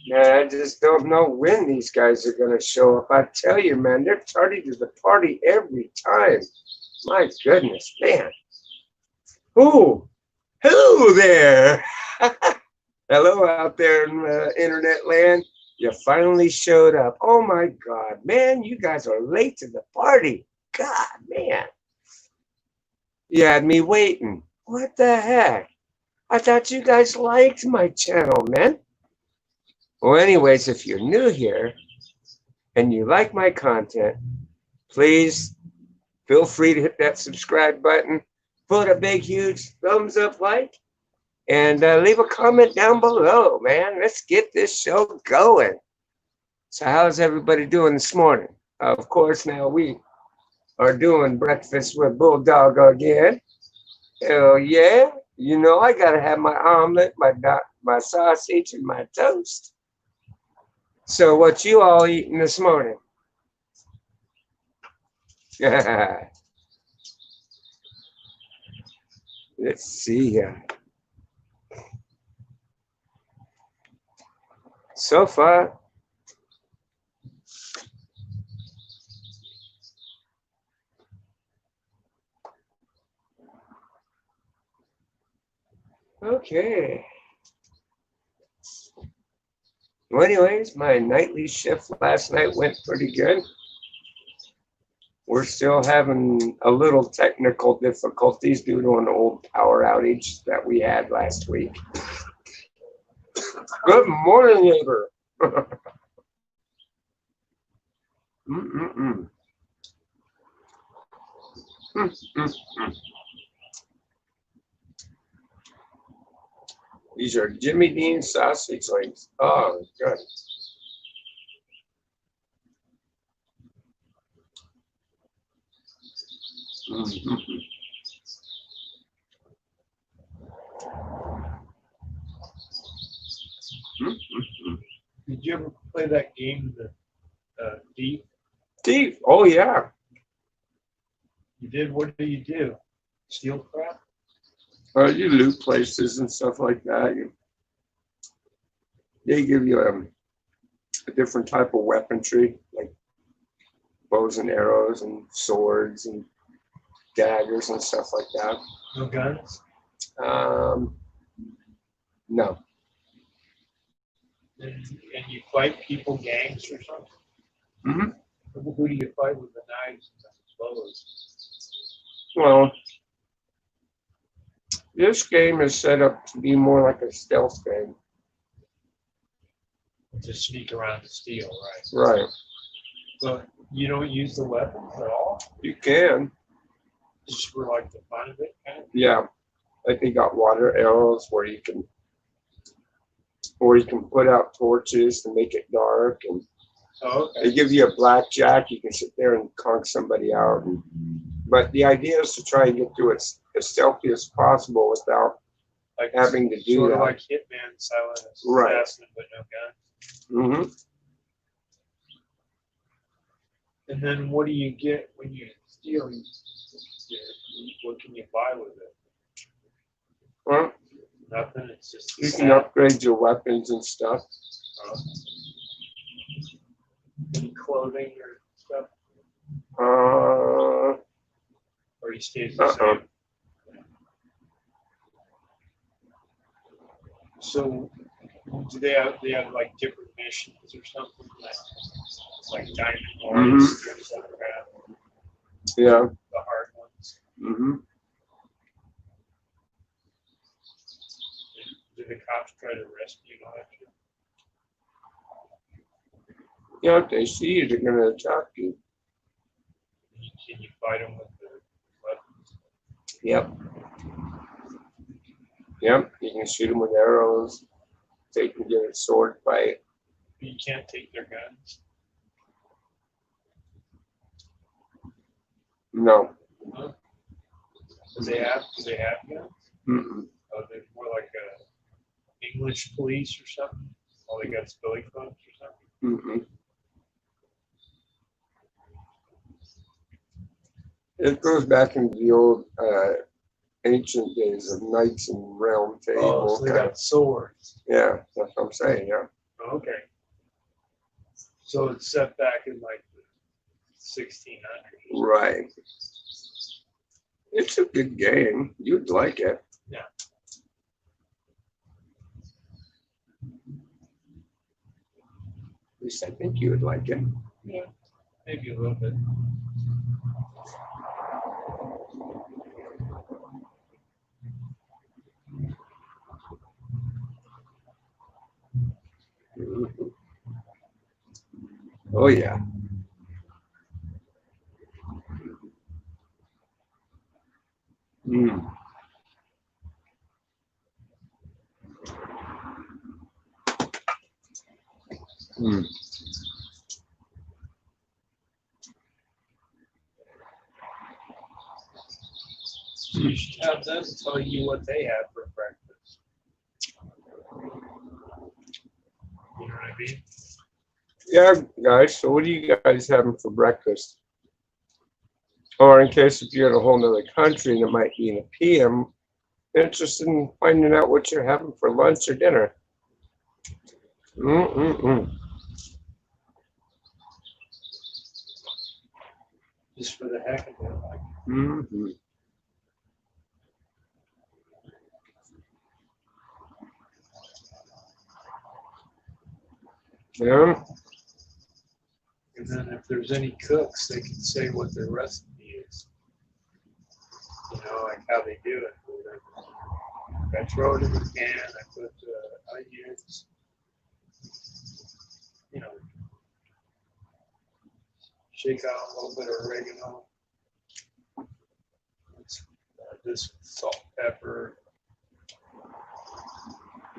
Man, I just don't know when these guys are going to show up. I tell you, man, they're tardy to the party every time. My goodness, man. Who? Hello there. Hello out there in internet land. You finally showed up. Oh my God, man, you guys are late to the party. God, man. You had me waiting. What the heck? I thought you guys liked my channel, man. Well, anyways, if you're new here and you like my content, please feel free to hit that subscribe button, put a big, huge thumbs up like, and leave a comment down below, man. Let's get this show going. So how's everybody doing this morning? Of course, now we are doing breakfast with Bulldog again. Hell yeah. You know I got to have my omelet, my sausage, and my toast. So what you all eating this morning? Let's see here. So far, okay. Well, anyways, my nightly shift last night went pretty good. We're still having a little technical difficulties due to an old power outage that we had last week. Good morning, neighbor. Mm-mm-mm. Mm-mm-mm. These are Jimmy Dean sausage links. Oh, good. Mm-hmm. Mm-hmm. Did you ever play that game, the Thief? Steve, oh yeah. You did? What do you do? Steal crap? You loot places and stuff like that. They give you a different type of weaponry, like bows and arrows and swords and daggers and stuff like that. No guns? Um, no. And you fight people, gangs or something? Mm-hmm. Who do you fight with the knives and the bows? Well, this game is set up to be more like a stealth game. To sneak around to steal, right? Right. But you don't use the weapons at all? You can. Just for like the fun of it, kind of? Yeah. Like they got water arrows where you can put out torches to make it dark, and Oh, okay. they give you a blackjack. You can sit there and conk somebody out. But the idea is to try and get through it as stealthy as possible without Like having to do sort that. of like Hitman, silent Right. assassin, but no gun. Mm-hmm. And then what do you get when you steal? What can you buy with it? Well, Nothing. It's just you can upgrade your weapons and stuff. Any clothing or stuff, Uh, or he stays the same. So, do they have like different missions or something like Diamond Wars or something like that? Yeah. The hard ones. Mm-hmm. Do the cops try to rescue you? Yeah, if they see you, they're gonna attack you. Can you fight them with the weapons? Yep. Yep. You can shoot them with arrows. They can get a sword fight. You can't take their guns. No. Huh? Do they have guns? Mm-mm. Oh, they're more like a English police or something. All they got is billy clubs or something. Mm-mm. It goes back into the old ancient days of knights and round table. Oh, so they got swords. Yeah, that's what I'm saying. Yeah. Okay. So it's set back in like the 1600s. Right. It's a good game. You'd like it. Yeah. At least I think you would like it. Yeah. Maybe a little bit. Mhm. Oh yeah. Mm. Mm. So you should have them tell you what they had for breakfast. You know what I mean? Yeah, guys. So what are you guys having for breakfast? Or in case if you're in a whole nother country and it might be in a PM, interested in finding out what you're having for lunch or dinner. Mm-mm-mm. Just for the heck of it. Like, Mm-hmm. Yeah. and then if there's any cooks, they can say what their recipe is. You know, like how they do it. I throw it in the pan. I put onions. You know, shake out a little bit of oregano. This salt, pepper.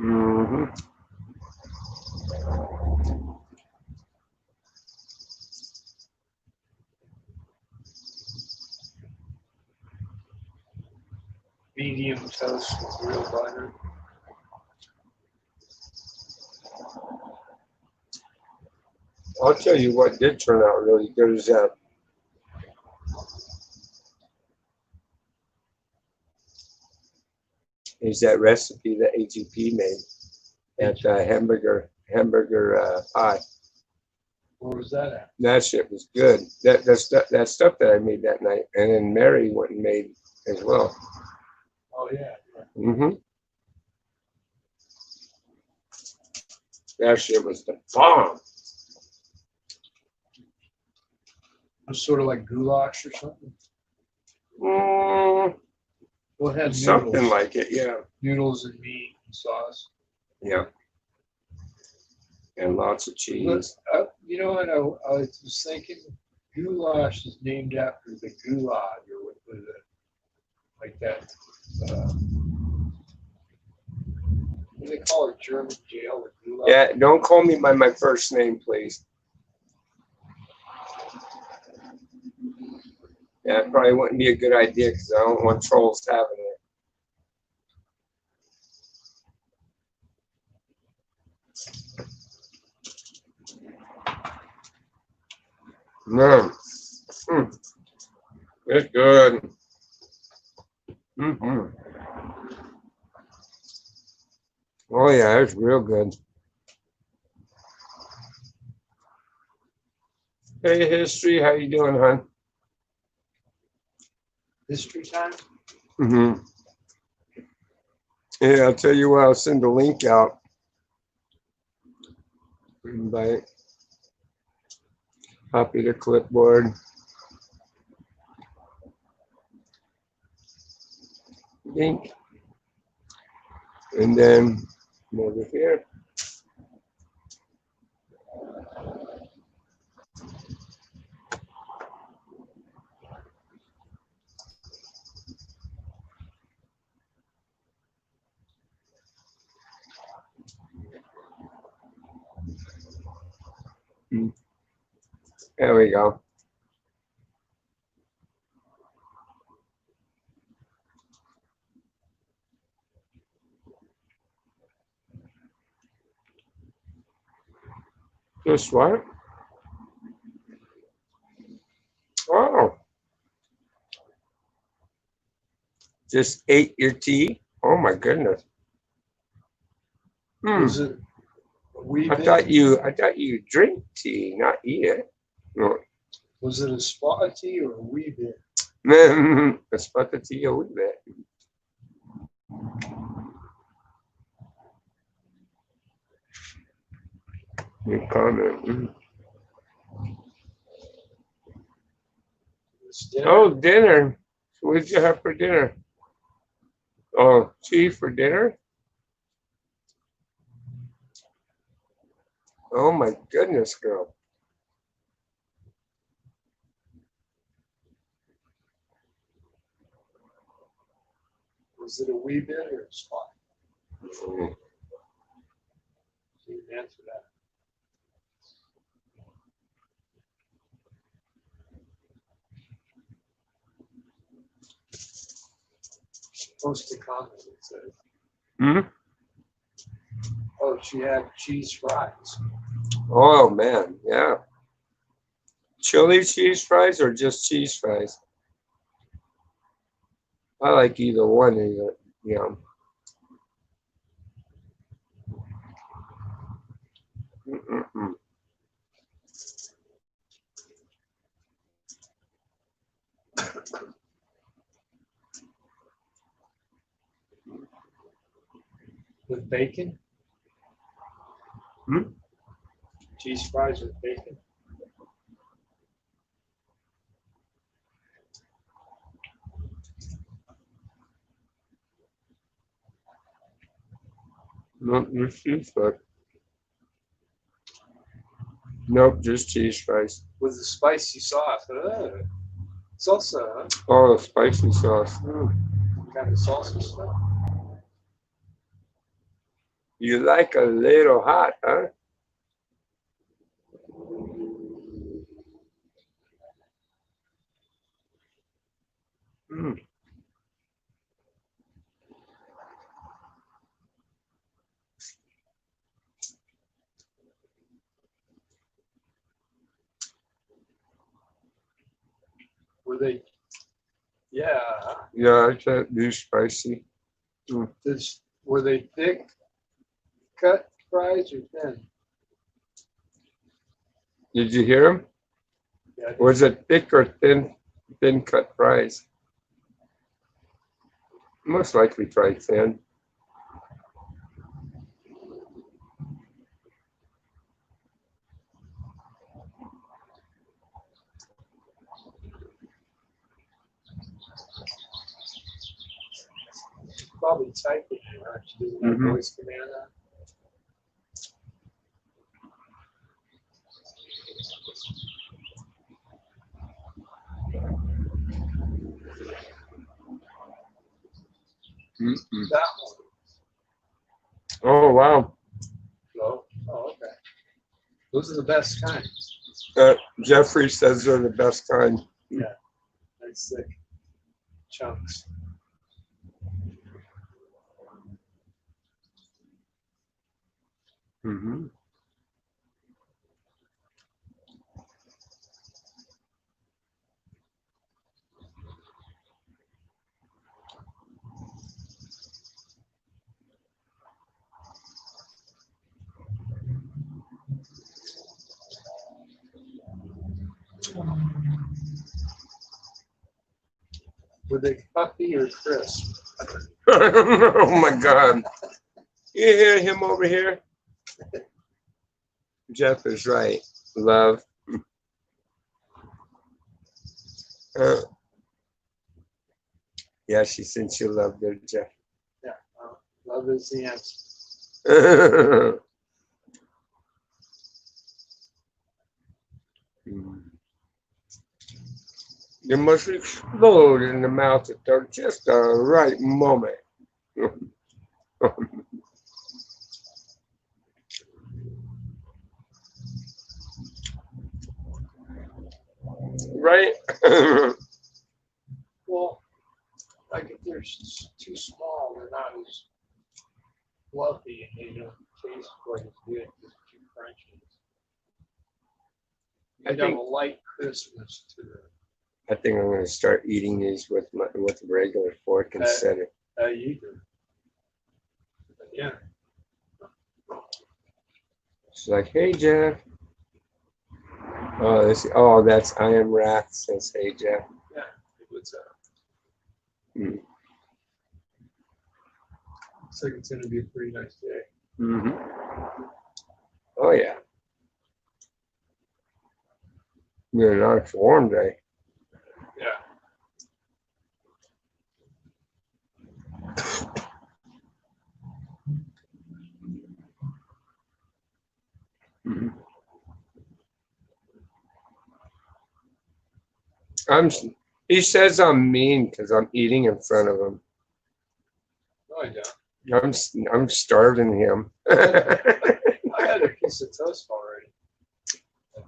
Mm-hmm. Medium toast with real butter. I'll tell you what did turn out really good is that recipe that AGP made, that hamburger pie. Where was that at? That shit was good. That stuff that I made that night, and then Mary went and made as well. Oh yeah. Mm-hmm. That shit was the bomb. It was sort of like goulash or something. Mm, Well, it had something noodles, like it, yeah. noodles and meat and sauce. Yeah. And lots of But, cheese. you know what? I was thinking, goulash is named after the gulag, or what was it? Like that. What do they call it? German jail, the gulag. Yeah, don't call me by my first name, please. Yeah, it probably wouldn't be a good idea because I don't want trolls having it. No. Mm. It's good. Mm-hmm. Oh yeah, it's real good. Hey, History, how you doing, hon? History time. Mm-hmm. Yeah, I'll tell you what, I'll send the link out. Invite. Copy the clipboard. Link. And then come over here. There we go. Just what? Oh, just ate your tea? Oh my goodness. Hmm. Was it We I thought you drink tea, not eat it. No. Was it a spot tea or a wee bit? A spot of tea a wee bit. You comment. It's dinner. Oh, dinner. What did you have for dinner? Oh, tea for dinner? Oh my goodness, girl. Was it a wee bit or a spot? Mm. So you can answer that. Post a comment that says, Hmm? oh, she had cheese fries. Oh man, yeah. Chili cheese fries or just cheese fries? I like either one. Either, yeah. Mm-mm-mm. With bacon? Hmm? Cheese fries with bacon? Nope, just cheese fries. Nope, just cheese fries. With the spicy sauce. Salsa, huh? Oh, spicy sauce. What kind of salsa stuff? You like a little hot, huh? Mm. Were they, yeah. Yeah, I can't do spicy. Were they thick cut fries or thin? Did you hear him? Yeah, Was it thick or thin cut fries? Most likely try thin. probably typing, aren't you? Doing that Mhm. voice command on? Mm-mm. That one. Oh wow. No? Oh, okay. Those are the best kinds. Jeffrey says they're the best kind. Yeah, nice thick chunks. Hmm. Were they puffy or crisp? Oh my God. You hear him over here? Jeff is right. Love. Uh, yeah, she sent you love there, Jeff. Yeah, love is the answer. You must explode in the mouth at just the right moment. Right? Well, like if they're too small, they're not as fluffy and they don't taste quite as good because they're too crunchy. I You'd have think a light crispness to them. I think I'm going to start eating these with a regular fork instead of. You do. But yeah. She's like, hey, Jeff. Oh, that's I am Wrath says, hey, Jeff. Yeah. What's up? Mm. Looks like it's going to be a pretty nice day. Mm-hmm. Oh, yeah. Yeah, nice warm day. Yeah. Mm-hmm. He says I'm mean because I'm eating in front of him. No, I don't. I'm starving him. I had a piece of toast already.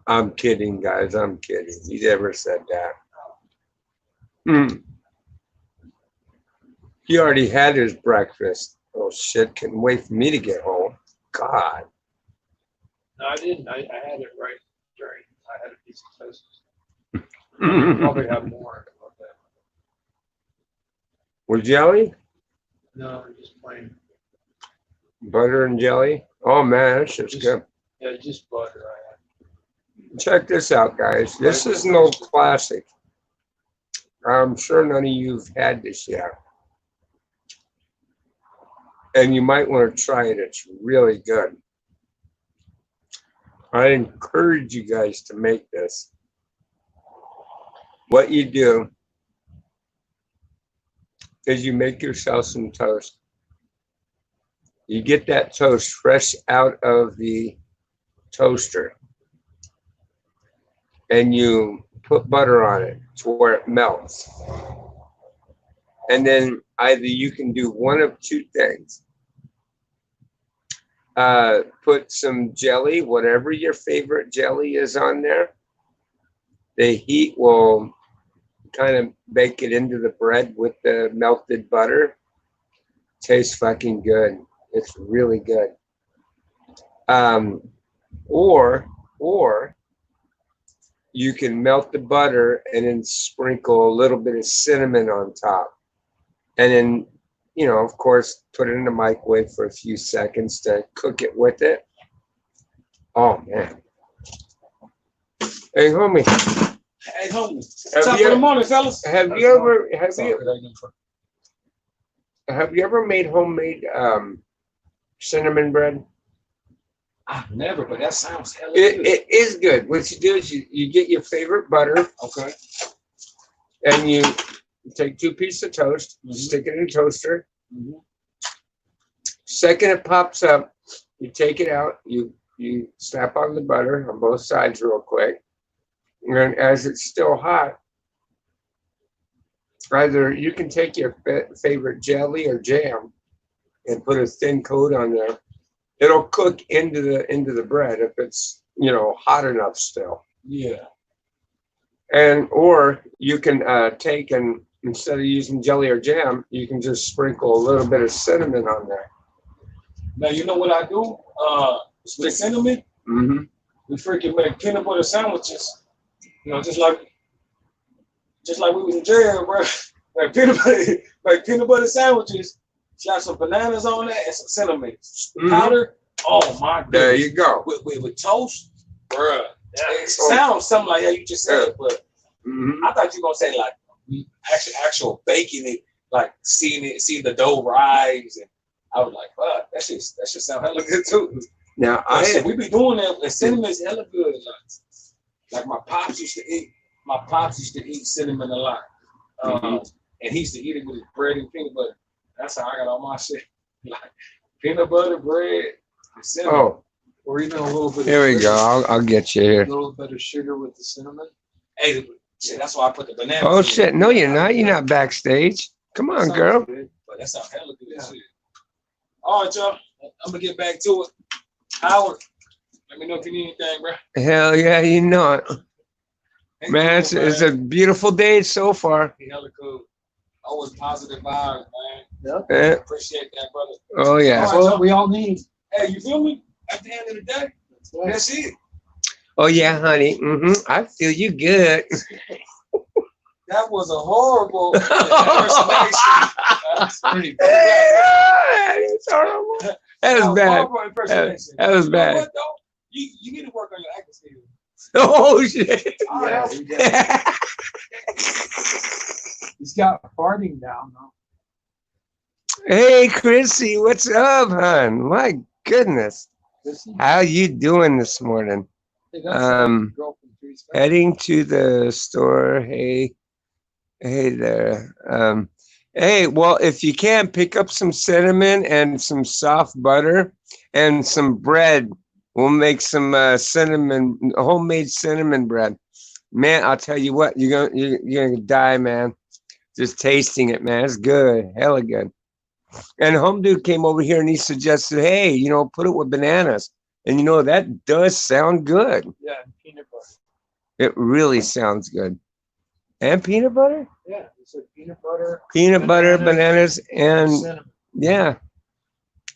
I'm kidding, guys. I'm kidding. He never said that. Mm. He already had his breakfast. Oh shit! Couldn't wait for me to get home. God. No, I didn't. I had it right during. I had a piece of toast. With Probably have more. About that. jelly, No, just plain. butter and jelly. Oh man, that's just good. Yeah, just butter. I had. Check this out, guys. This is an old classic. I'm sure none of you've had this yet. And you might want to try it. It's really good. I encourage you guys to make this. What you do is you make yourself some toast. You get that toast fresh out of the toaster. And you put butter on it to where it melts. And then either you can do one of two things. Put some jelly, whatever your favorite jelly is on there. The heat will kind of bake it into the bread with the melted butter. Tastes fucking good. It's really good. Or you can melt the butter and then sprinkle a little bit of cinnamon on top. And then, of course, put it in the microwave for a few seconds to cook it with it. Oh, man. Hey, homie. Hey, homie. Have Top you- of the morning, fellas. Have you ever made homemade cinnamon bread? I've never, but that sounds hella It, good. it is good. What you do is you get your favorite butter Okay. and you take 2 pieces of toast, Mhm. stick it in the toaster. Mhm. Second it pops up, you take it out, you snap on the butter on both sides real quick. And as it's still hot, either you can take your favorite jelly or jam and put a thin coat on there. It'll cook into the bread if it's hot enough still. Yeah. Or you can take and instead of using jelly or jam, you can just sprinkle a little bit of cinnamon on there. Now, you know what I do? With cinnamon, Mm-hmm. we freaking make peanut butter sandwiches. Just like we was in jail, bro. Like peanut butter sandwiches. Got some bananas on there and some cinnamon powder. Oh my goodness. There you go. With toast, bruh. It sounds something like that you just said, but Mm-hmm. I thought you were gonna say like actual baking it, like seeing the dough rise, and I was like, fuck, that shit sound hella good too. Now We be doing that, and cinnamon's hella good. Like my pops used to eat cinnamon a lot, and he used to eat it with his bread and peanut butter. That's how I got all my shit, like peanut butter, bread, and cinnamon. Oh, Or even a little bit. here of we sugar. go. I'll get you A here. little bit of sugar with the cinnamon. Hey, shit, that's why I put the banana. Oh shit! No, you're not. You're not backstage. Come on, Sounds girl. good. But that sounds hella good Yeah. shit. All right, y'all. I'm gonna get back to it. Howard, let me know if you need anything, bro. Hell yeah, you know it, man. It's a beautiful day so far. He hella cool. Always positive vibes, man. Eh, Appreciate that, brother. oh yeah. That's what we all need. Hey, you feel me? At the end of the day, that's it. Oh yeah, honey. I feel you good. That was a horrible impersonation. That's pretty bad. It's horrible. That was bad. Horrible impersonation. That was You know bad. what, though? You need to work on your acting skills. Oh shit! Oh, Yeah, yeah. you got- He's got farting down though. Hey, Chrissy, what's up, hon? My goodness, Does he? how you doing this morning? Hey, that's the Um, girl from Three's Company. Heading to the store. Hey, hey there. Hey, well, if you can, pick up some cinnamon and some soft butter and some bread. We'll make some cinnamon, homemade cinnamon bread. Man, I'll tell you what, you're gonna die, man. Just tasting it, man. It's good, hella good. And home dude came over here and he suggested, hey, put it with bananas. And that does sound good. Yeah, and peanut butter. It really sounds good. And peanut butter? Yeah, he said peanut butter, Peanut butter, bananas, bananas, and cinnamon. yeah,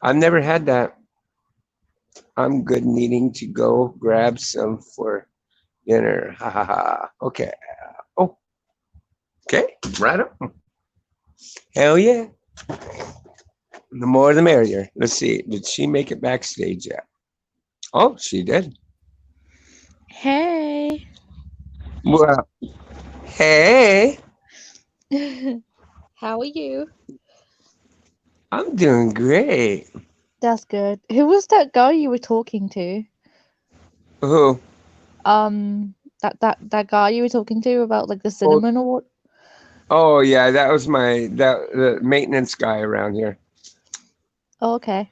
I've never had that. I'm good needing to go grab some for dinner. Ha ha ha. Okay. Oh, okay. Right on. Hell yeah. The more the merrier. Let's see. Did she make it backstage yet? Oh, she did. Hey. Well, hey, How are you? I'm doing great. That's good. Who was that guy you were talking to? Who? That guy you were talking to about like the Oh, cinnamon or what? oh yeah, that was the maintenance guy around here. Oh, okay.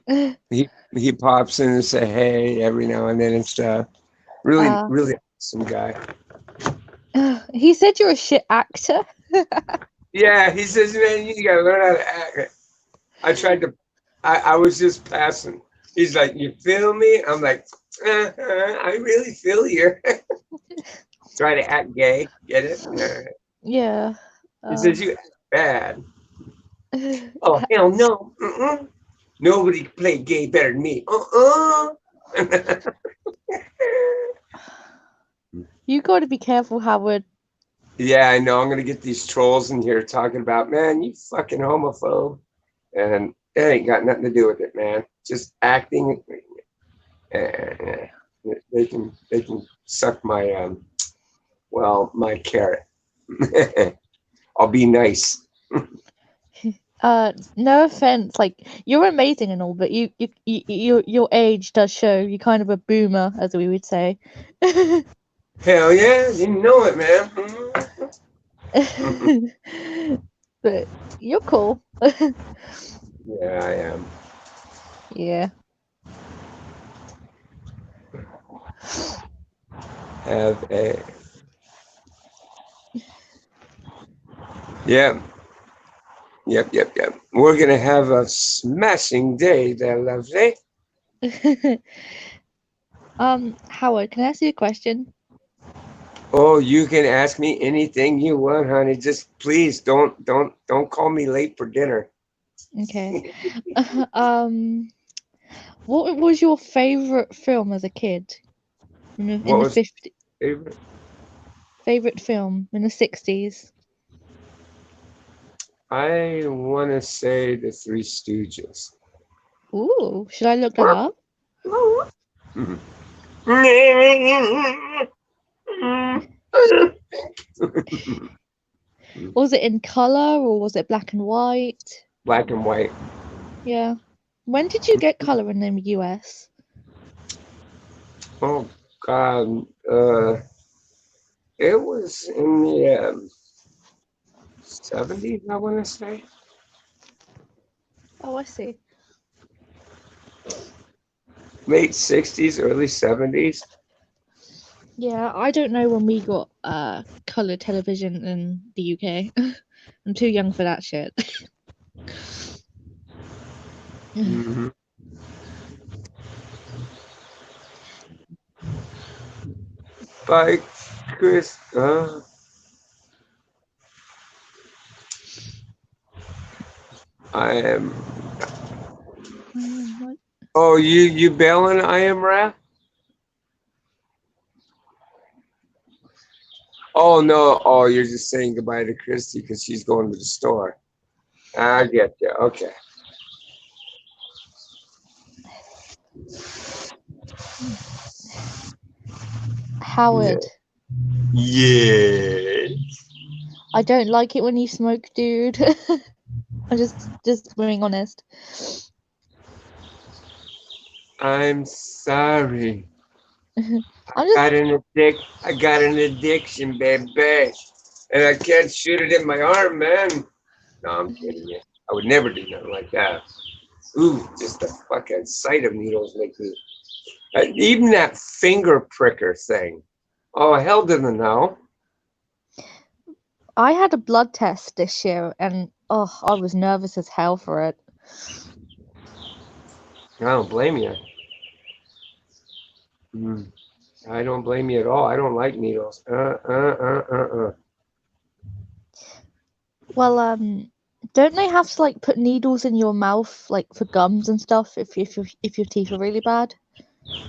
He pops in and say hey every now and then and stuff. Really, uh, really awesome guy. he said you're a shit actor. Yeah, he says, man, you gotta learn how to act. I tried to, I was just passing. He's like, you feel me? I'm like, I really feel you. Try to act gay. Get it? Yeah. He says, Um. you act bad. Oh, hell no. Mm-mm. Nobody can play gay better than me. You got to be careful, Howard. Yeah, I know. I'm going to get these trolls in here talking about, man, you fucking homophobe. And it ain't got nothing to do with it, man. Just acting. Uh, they can suck my my carrot. I'll be nice. No offense, like you're amazing and all, but your age does show you're kind of a boomer, as we would say. Hell yeah, you know it, man. But you're cool. Yeah, I am. Yeah. Have a yeah. Yep. We're gonna have a smashing day there, lovely. Howard, can I ask you a question? Oh, you can ask me anything you want, honey. Just please don't call me late for dinner. Okay. Um, what was your favorite film as a kid in What the was 50s? your favorite? Favorite film in the 60s? I want to say the Three Stooges. Ooh, should I look that up? Mhm. Was it in color or was it black and white? Black and white. Yeah. When did you get color in the US? Oh God, it was in the 70s, I want to say. Oh, I see. Late 60s, early 70s. Yeah, I don't know when we got color television in the UK. I'm too young for that shit. Hmm. Bye, Chris. I am. I am what? Oh, you bailing? I am Raph. Oh no. Oh, you're just saying goodbye to Christy because she's going to the store. I get you. Okay. Howard, Yeah. I don't like it when you smoke, dude. I'm just being honest. I'm sorry. I'm I just got I got an addiction, baby. And I can't shoot it in my arm, man. No, I'm kidding you. I would never do nothing like that. Ooh, just the fucking sight of needles make me. Even that finger pricker thing. Oh, hell to the no. I had a blood test this year and oh, I was nervous as hell for it. I don't blame you. Mm, I don't blame you at all. I don't like needles. Well, don't they have to like put needles in your mouth like for gums and stuff if your teeth are really bad?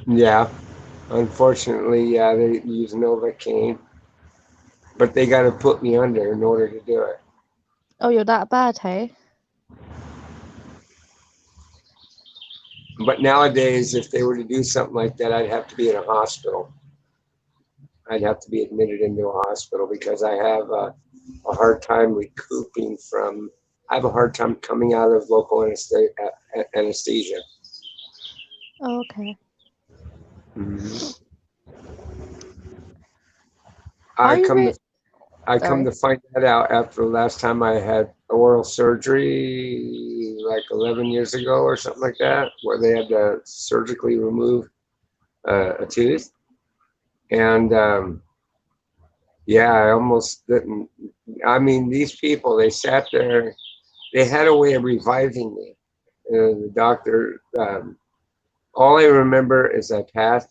Yeah, unfortunately, yeah, they use Novocaine, but they got to put me under in order to do it. Oh, you're that bad, hey? But nowadays, if they were to do something like that, I'd have to be in a hospital. I'd have to be admitted into a hospital because I have a hard time recouping from. I have a hard time coming out of local anesthesia. Oh, okay. Mhm. I I come to re I come sorry. to find that out after the last time I had oral surgery, like 11 years ago or something like that, where they had to surgically remove a tooth. And yeah, I almost didn't. I mean, these people, they sat there, they had a way of reviving me. The doctor, all I remember is I passed,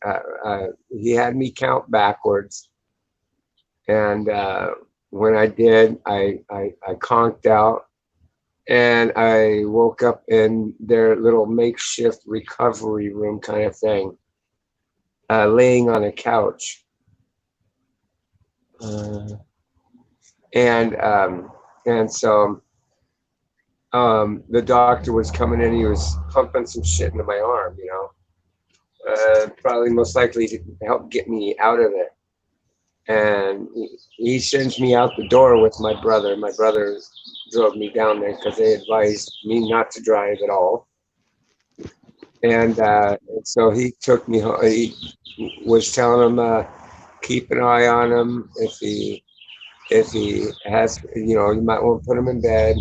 he had me count backwards. And when I did, I conked out and I woke up in their little makeshift recovery room kind of thing, laying on a couch. Uh, and so the doctor was coming in. He was pumping some shit into my arm, probably most likely to help get me out of it. And he sends me out the door with my brother. My brother drove me down there because they advised me not to drive at all. And so he took me home. He was telling him, keep an eye on him. If he has, you might want to put him in bed.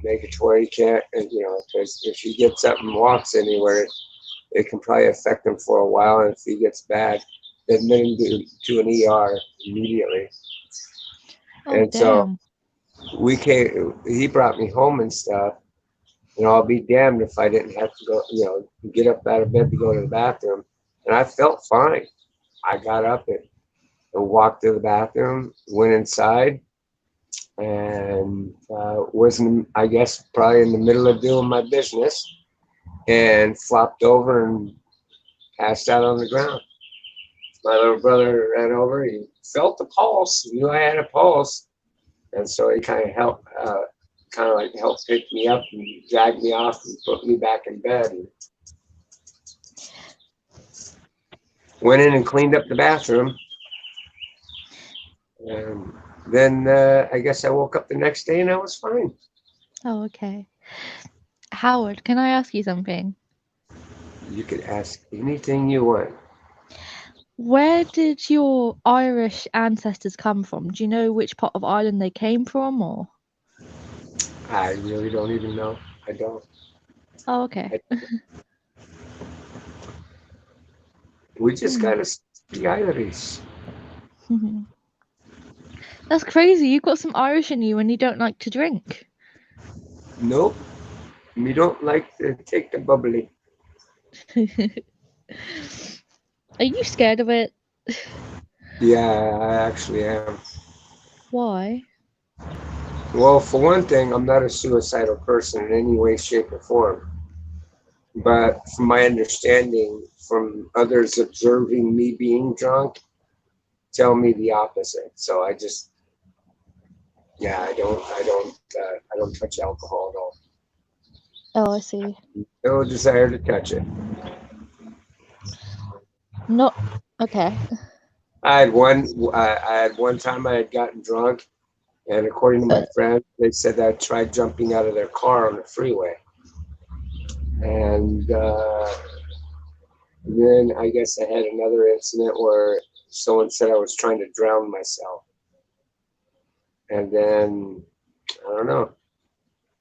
Make it to where he can't, because if he gets up and walks anywhere, it can probably affect him for a while. And if he gets bad, admit him to an ER immediately. Oh, And so damn. he brought me home and stuff. I'll be damned if I didn't have to go, get up out of bed to go to the bathroom. And I felt fine. I got up and walked to the bathroom, went inside, and I guess, probably in the middle of doing my business, and flopped over and passed out on the ground. My little brother ran over. He felt the pulse, knew I had a pulse, and so he kind of like helped pick me up and drag me off and put me back in bed. And went in and cleaned up the bathroom. And then I guess I woke up the next day and I was fine. Oh, okay. Howard, can I ask you something? You could ask anything you want. Where did your Irish ancestors come from? Do you know which part of Ireland they came from, or? I really don't even know. I don't. Oh, okay. We just Hmm. gotta speak Irish. That's crazy. You've got some Irish in you and you don't like to drink. Nope. We don't like to take the bubbly. Are you scared of it? Yeah, I actually am. Why? Well, for one thing, I'm not a suicidal person in any way, shape, or form. But from my understanding, from others observing me being drunk, tell me the opposite. So I just, yeah, I don't touch alcohol at all. Oh, I see. No desire to touch it. Not okay. I had one time I had gotten drunk, and according to my friends, they said that I tried jumping out of their car on the freeway, and then I guess I had another incident where someone said I was trying to drown myself, and then I don't know,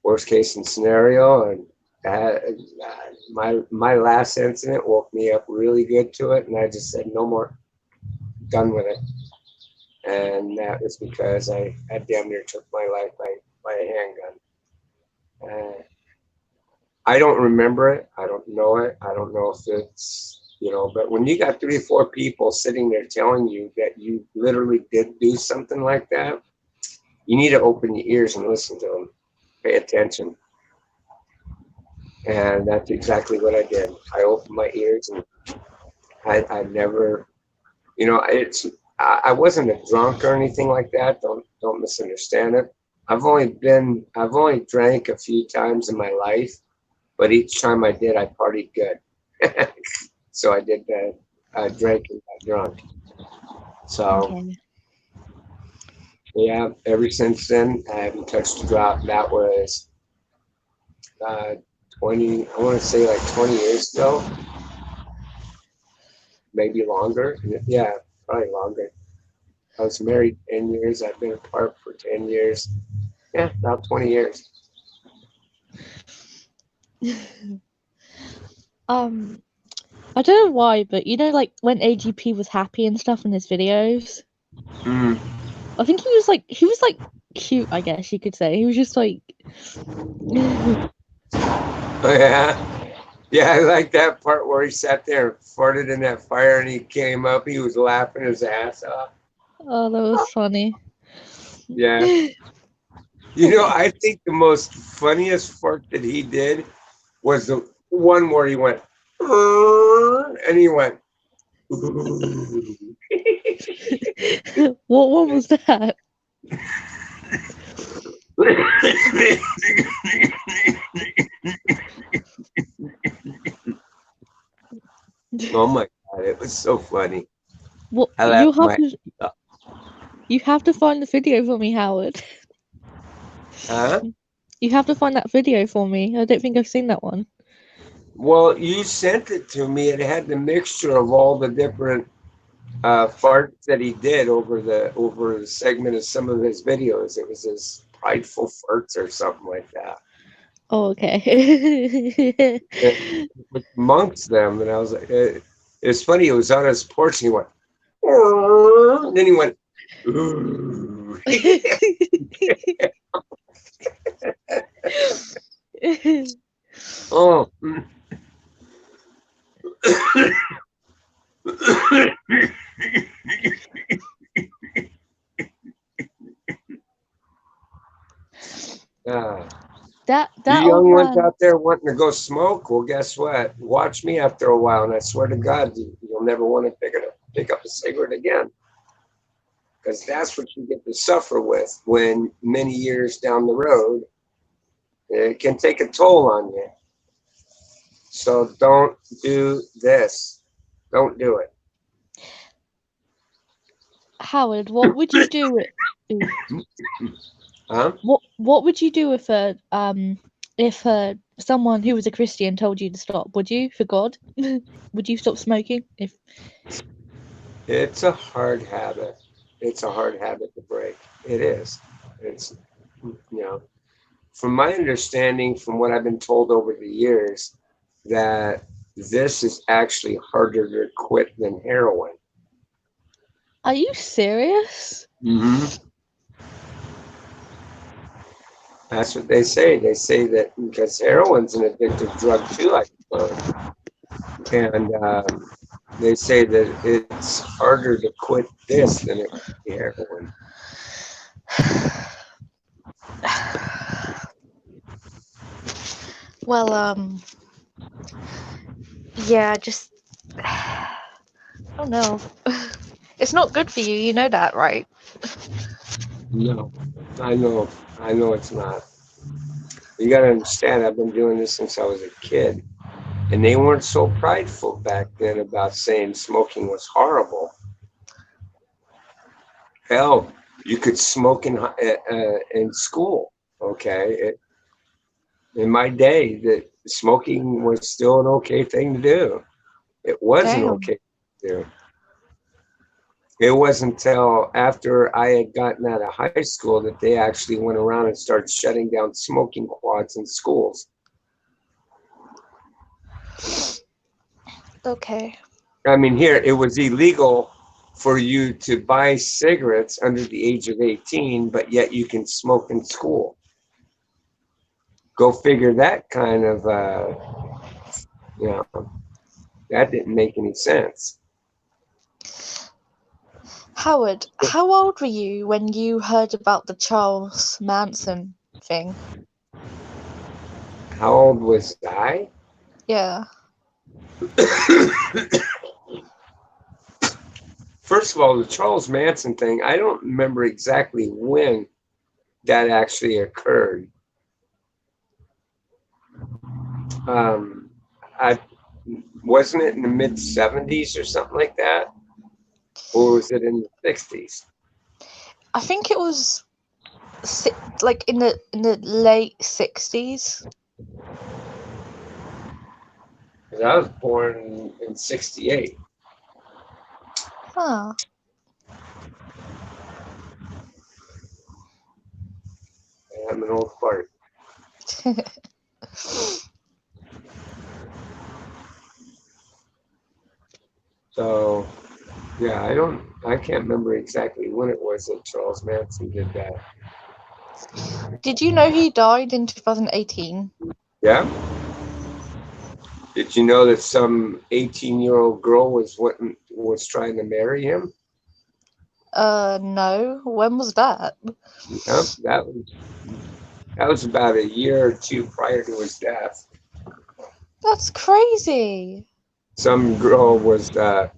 worst case scenario, and my last incident woke me up really good to it, and I just said no more, done with it. And that was because I damn near took my life by a handgun. I don't remember it. I don't know it. I don't know if it's. But when you got 3 or 4 people sitting there telling you that you literally did do something like that, you need to open your ears and listen to them. Pay attention. And that's exactly what I did. I opened my ears, and I never, I wasn't a drunk or anything like that. Don't misunderstand it. I've only drank a few times in my life, but each time I did, I partied good. So I did that. I drank and got drunk. So Okay. yeah, ever since then, I haven't touched a drop. That was uh, 20. I want to say like 20 years ago, maybe longer. Yeah, probably longer. I was married 10 years. I've been apart for 10 years. Yeah, about 20 years. um, I don't know why, but like when AGP was happy and stuff in his videos, Mm. I think he was like cute, I guess you could say. He was just like, Oh, yeah. Yeah, I like that part where he sat there and farted in that fire and he came up. He was laughing his ass off. oh, that was funny. Yeah. I think the most funniest fart that he did was the one where he went, and he went, What one was that? oh my God, it was so funny. Well, I you laughed have my, to you have to find the video for me, Howard. huh? You have to find that video for me. I don't think I've seen that one. Well, you sent it to me. It had the mixture of all the different farts that he did over the segment of some of his videos. It was his prideful farts or something like that. Oh, okay. It, amongst them, and I was like, it's funny. It was on his porch, and he went, and then he went, ooh. Oh. Ah. You that old young ones man. out there wanting to go smoke, well, guess what? Watch me after a while, and I swear to God, you'll never want to pick up a cigarette again, because that's what you get to suffer with when many years down the road it can take a toll on you. So don't do this. Don't do it. Howard, what would you do? Ooh. Huh? What would you do if someone who was a Christian told you to stop? Would you, for God? Would you stop smoking? If It's a hard habit. It's a hard habit to break. It is. It's, you know, from my understanding, from what I've been told over the years, that this is actually harder to quit than heroin. Are you serious? Mm-hmm. That's what they say. They say that because heroin's an addictive drug too, I suppose. And they say that it's harder to quit this than it would be heroin. Well, yeah, just oh no, it's not good for you. You know that, right? No, I know. I know it's not. You got to understand, I've been doing this since I was a kid. And they weren't so prideful back then about saying smoking was horrible. Hell, you could smoke in school. Okay, in my day, that smoking was still an okay thing to do. It wasn't Damn. okay to do. It wasn't until after I had gotten out of high school that they actually went around and started shutting down smoking quads in schools. Okay. I mean, here it was illegal for you to buy cigarettes under the age of 18, but yet you can smoke in school. Go figure that kind of, you know, that didn't make any sense. Howard, how old were you when you heard about the Charles Manson thing? How old was I? Yeah. First of all, the Charles Manson thing, I don't remember exactly when that actually occurred. Um, I wasn't it in the mid 70s or something like that, or was it in the 60s? I think it was like in the late 60s. Because I was born in 68. Huh. And I'm an old fart. So yeah, I can't remember exactly when it was that Charles Manson did that. Did you know he died in 2018? Yeah. Did you know that some 18-year-old girl was trying to marry him? No. When was that? Yep, that was about a year or two prior to his death. That's crazy. Some girl was uh,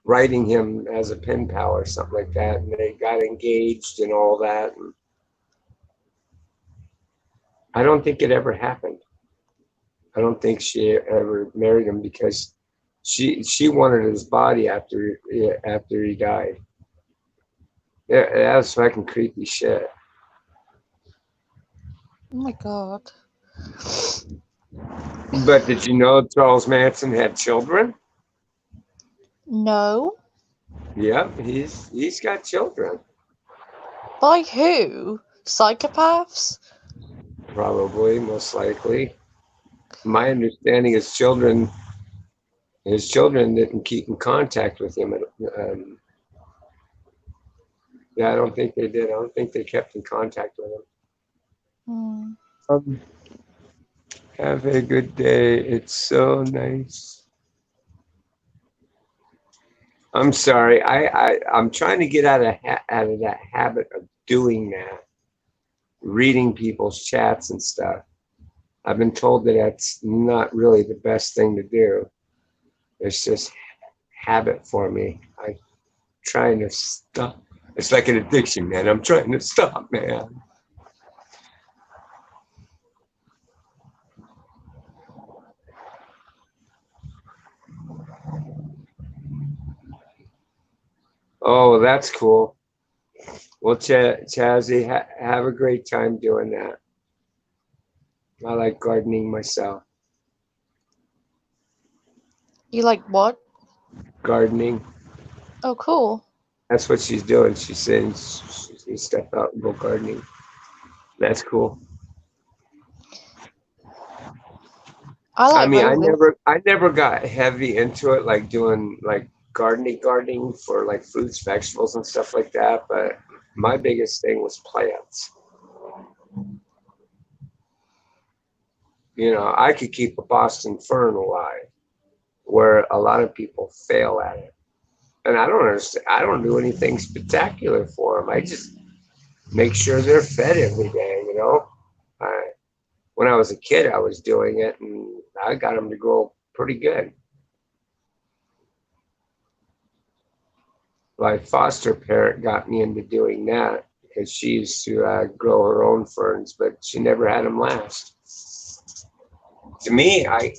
writing him as a pen pal or something like that, and they got engaged and all that. And I don't think it ever happened. I don't think she ever married him because she wanted his body after he died. Yeah, that was fucking creepy shit. Oh my god. But did you know Charles Manson had children? No. Yep, he's got children. By who? Psychopaths? Probably, most likely. My understanding is his children didn't keep in contact with him. Yeah, I don't think they did. I don't think they kept in contact with him. Hmm. Have a good day. It's so nice. I'm sorry. I'm trying to get out of that habit of doing that, reading people's chats and stuff. I've been told that that's not really the best thing to do. It's just habit for me. I'm trying to stop. It's like an addiction, man. I'm trying to stop, man. Oh, that's cool. Well, Chazzy, have a great time doing that. I like gardening myself. You like what? Gardening. Oh, cool. That's what she's doing. She's saying she's gonna step out and go gardening. That's cool. I I like mean, roses. I never got heavy into it, like doing like gardening for like fruits, vegetables, and stuff like that. But my biggest thing was plants. You know, I could keep a Boston fern alive, where a lot of people fail at it. And I don't understand. I don't do anything spectacular for them. I just make sure they're fed every day. You know, I, when I was a kid, I was doing it, and I got them to grow pretty good. My foster parent got me into doing that because she used to grow her own ferns, but she never had them last. To me, I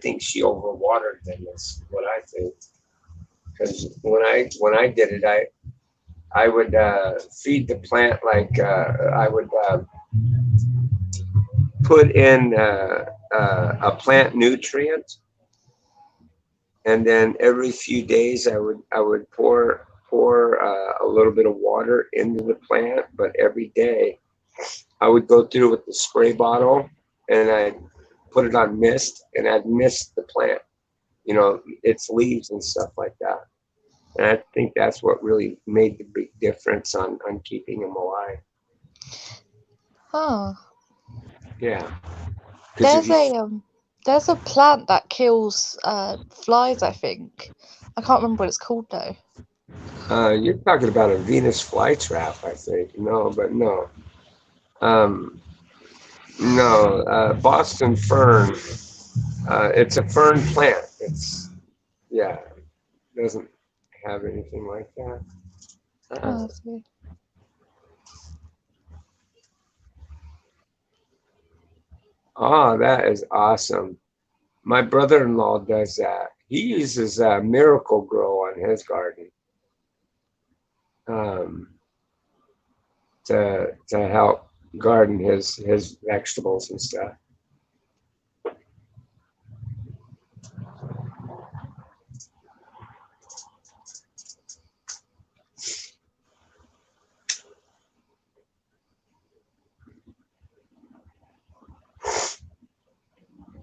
think she overwatered them. Is what I think. Because when I did it, I would feed the plant like I would put in a plant nutrient, and then every few days I would pour a little bit of water into the plant, but every day I would go through with the spray bottle and I'd put it on mist and I'd mist the plant, its leaves and stuff like that. And I think that's what really made the big difference on keeping them alive. Oh, Yeah. Because if there's you, a plant that kills flies, I think. I can't remember what it's called though. you're talking about a Venus flytrap, I think. No, but no. Um, no, Boston fern. It's a fern plant. Yeah, doesn't have anything like that. Oh, I see. Oh, that is awesome. My brother-in-law does that. He uses Miracle Grow on his garden um, to help garden his vegetables and stuff.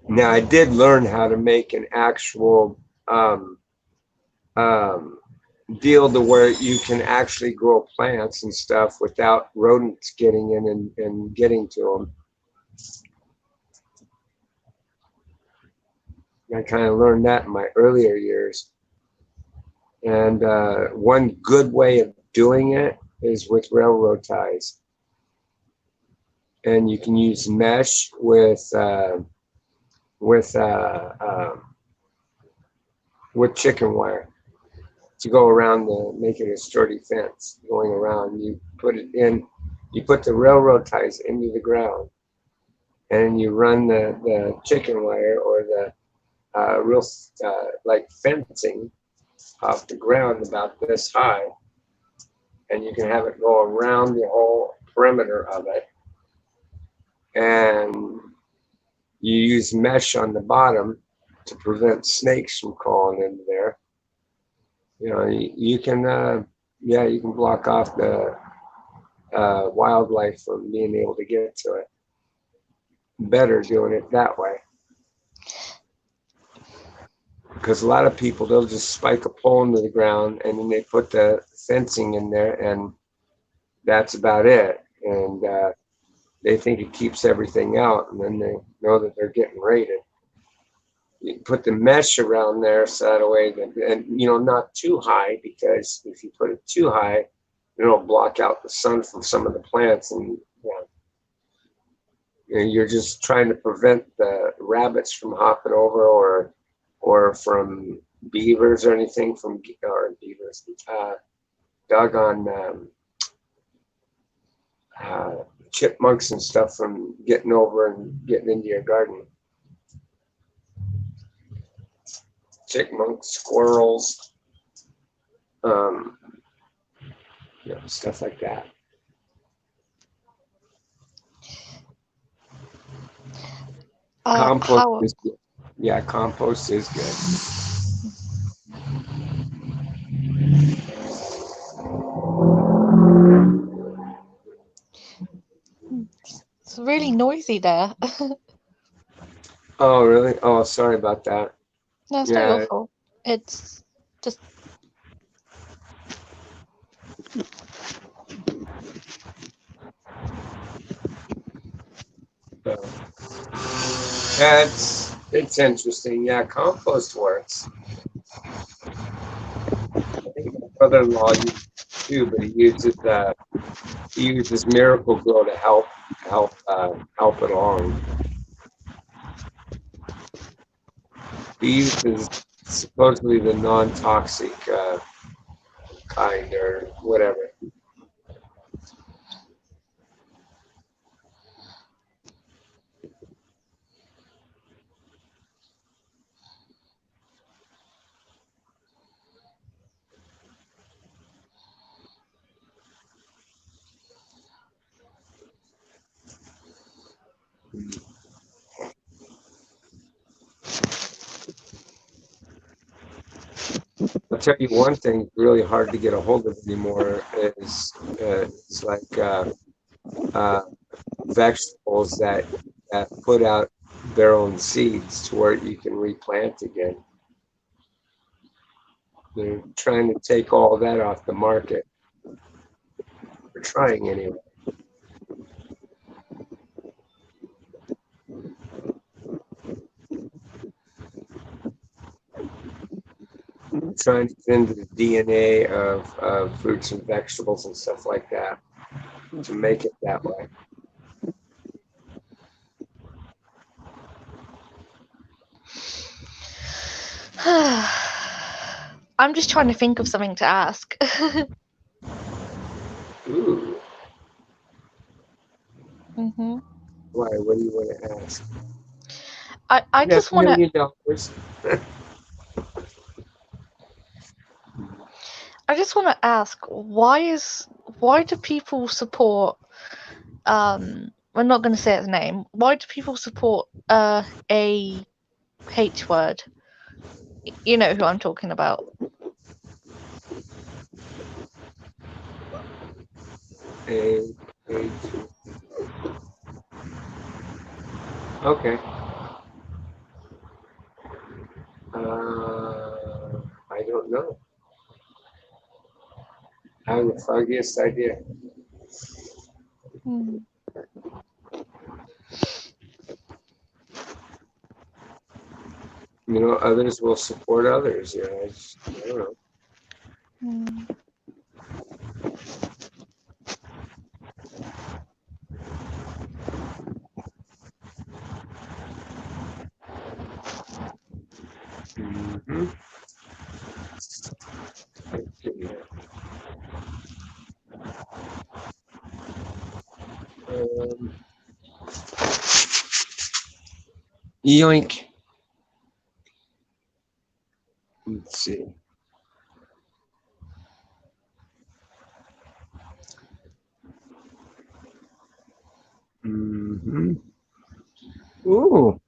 Now, I did learn how to make an actual um, um, deal to where you can actually grow plants and stuff without rodents getting in and getting to them. I kind of learned that in my earlier years. And one good way of doing it is with railroad ties. And you can use mesh with uh, um, with chicken wire to go around the make it a sturdy fence going around. You put the railroad ties into the ground, and you run the chicken wire or the real like fencing off the ground about this high, and you can have it go around the whole perimeter of it. And you use mesh on the bottom to prevent snakes from crawling into there. You can, yeah, you can block off the wildlife from being able to get to it. Better doing it that way. Because a lot of people, they'll just spike a pole into the ground and then they put the fencing in there and that's about it. And they think it keeps everything out, and then they know that they're getting raided. You put the mesh around there so that way, and not too high, because if you put it too high, it'll block out the sun from some of the plants, and you're just trying to prevent the rabbits from hopping over, or from beavers or anything or beavers, doggone uh, chipmunks and stuff from getting over and getting into your garden. Chipmunks, squirrels, um, stuff like that. Compost How is good. Yeah, compost is good. it's really noisy there. Oh, really? Oh, sorry about that. No, it's not your Yeah, fault. It's just uh, it's interesting. Yeah, compost works. I think my brother-in-law uses it too, but he uses Miracle Grow to help it along. He uses supposedly the non-toxic kind or whatever. I'll tell you one thing really hard to get a hold of anymore is it's like uh, vegetables that put out their own seeds to where you can replant again. They're trying to take all that off the market. They're trying anyway. Trying to get into the DNA of fruits and vegetables and stuff like that to make it that way. I'm just trying to think of something to ask. Ooh, hmm why? What do you want to ask? I You have just want to $1 million. I just want to ask why do people support I'm not going to say its name. Why do people support a H word? You know who I'm talking about. A, H. Okay. I don't know. I have the foggiest idea. Hmm. You know, others will support others. You know, I don't know. Hmm. Mm-hmm. Um, yoink. Let's see. Mm-hmm. Ooh.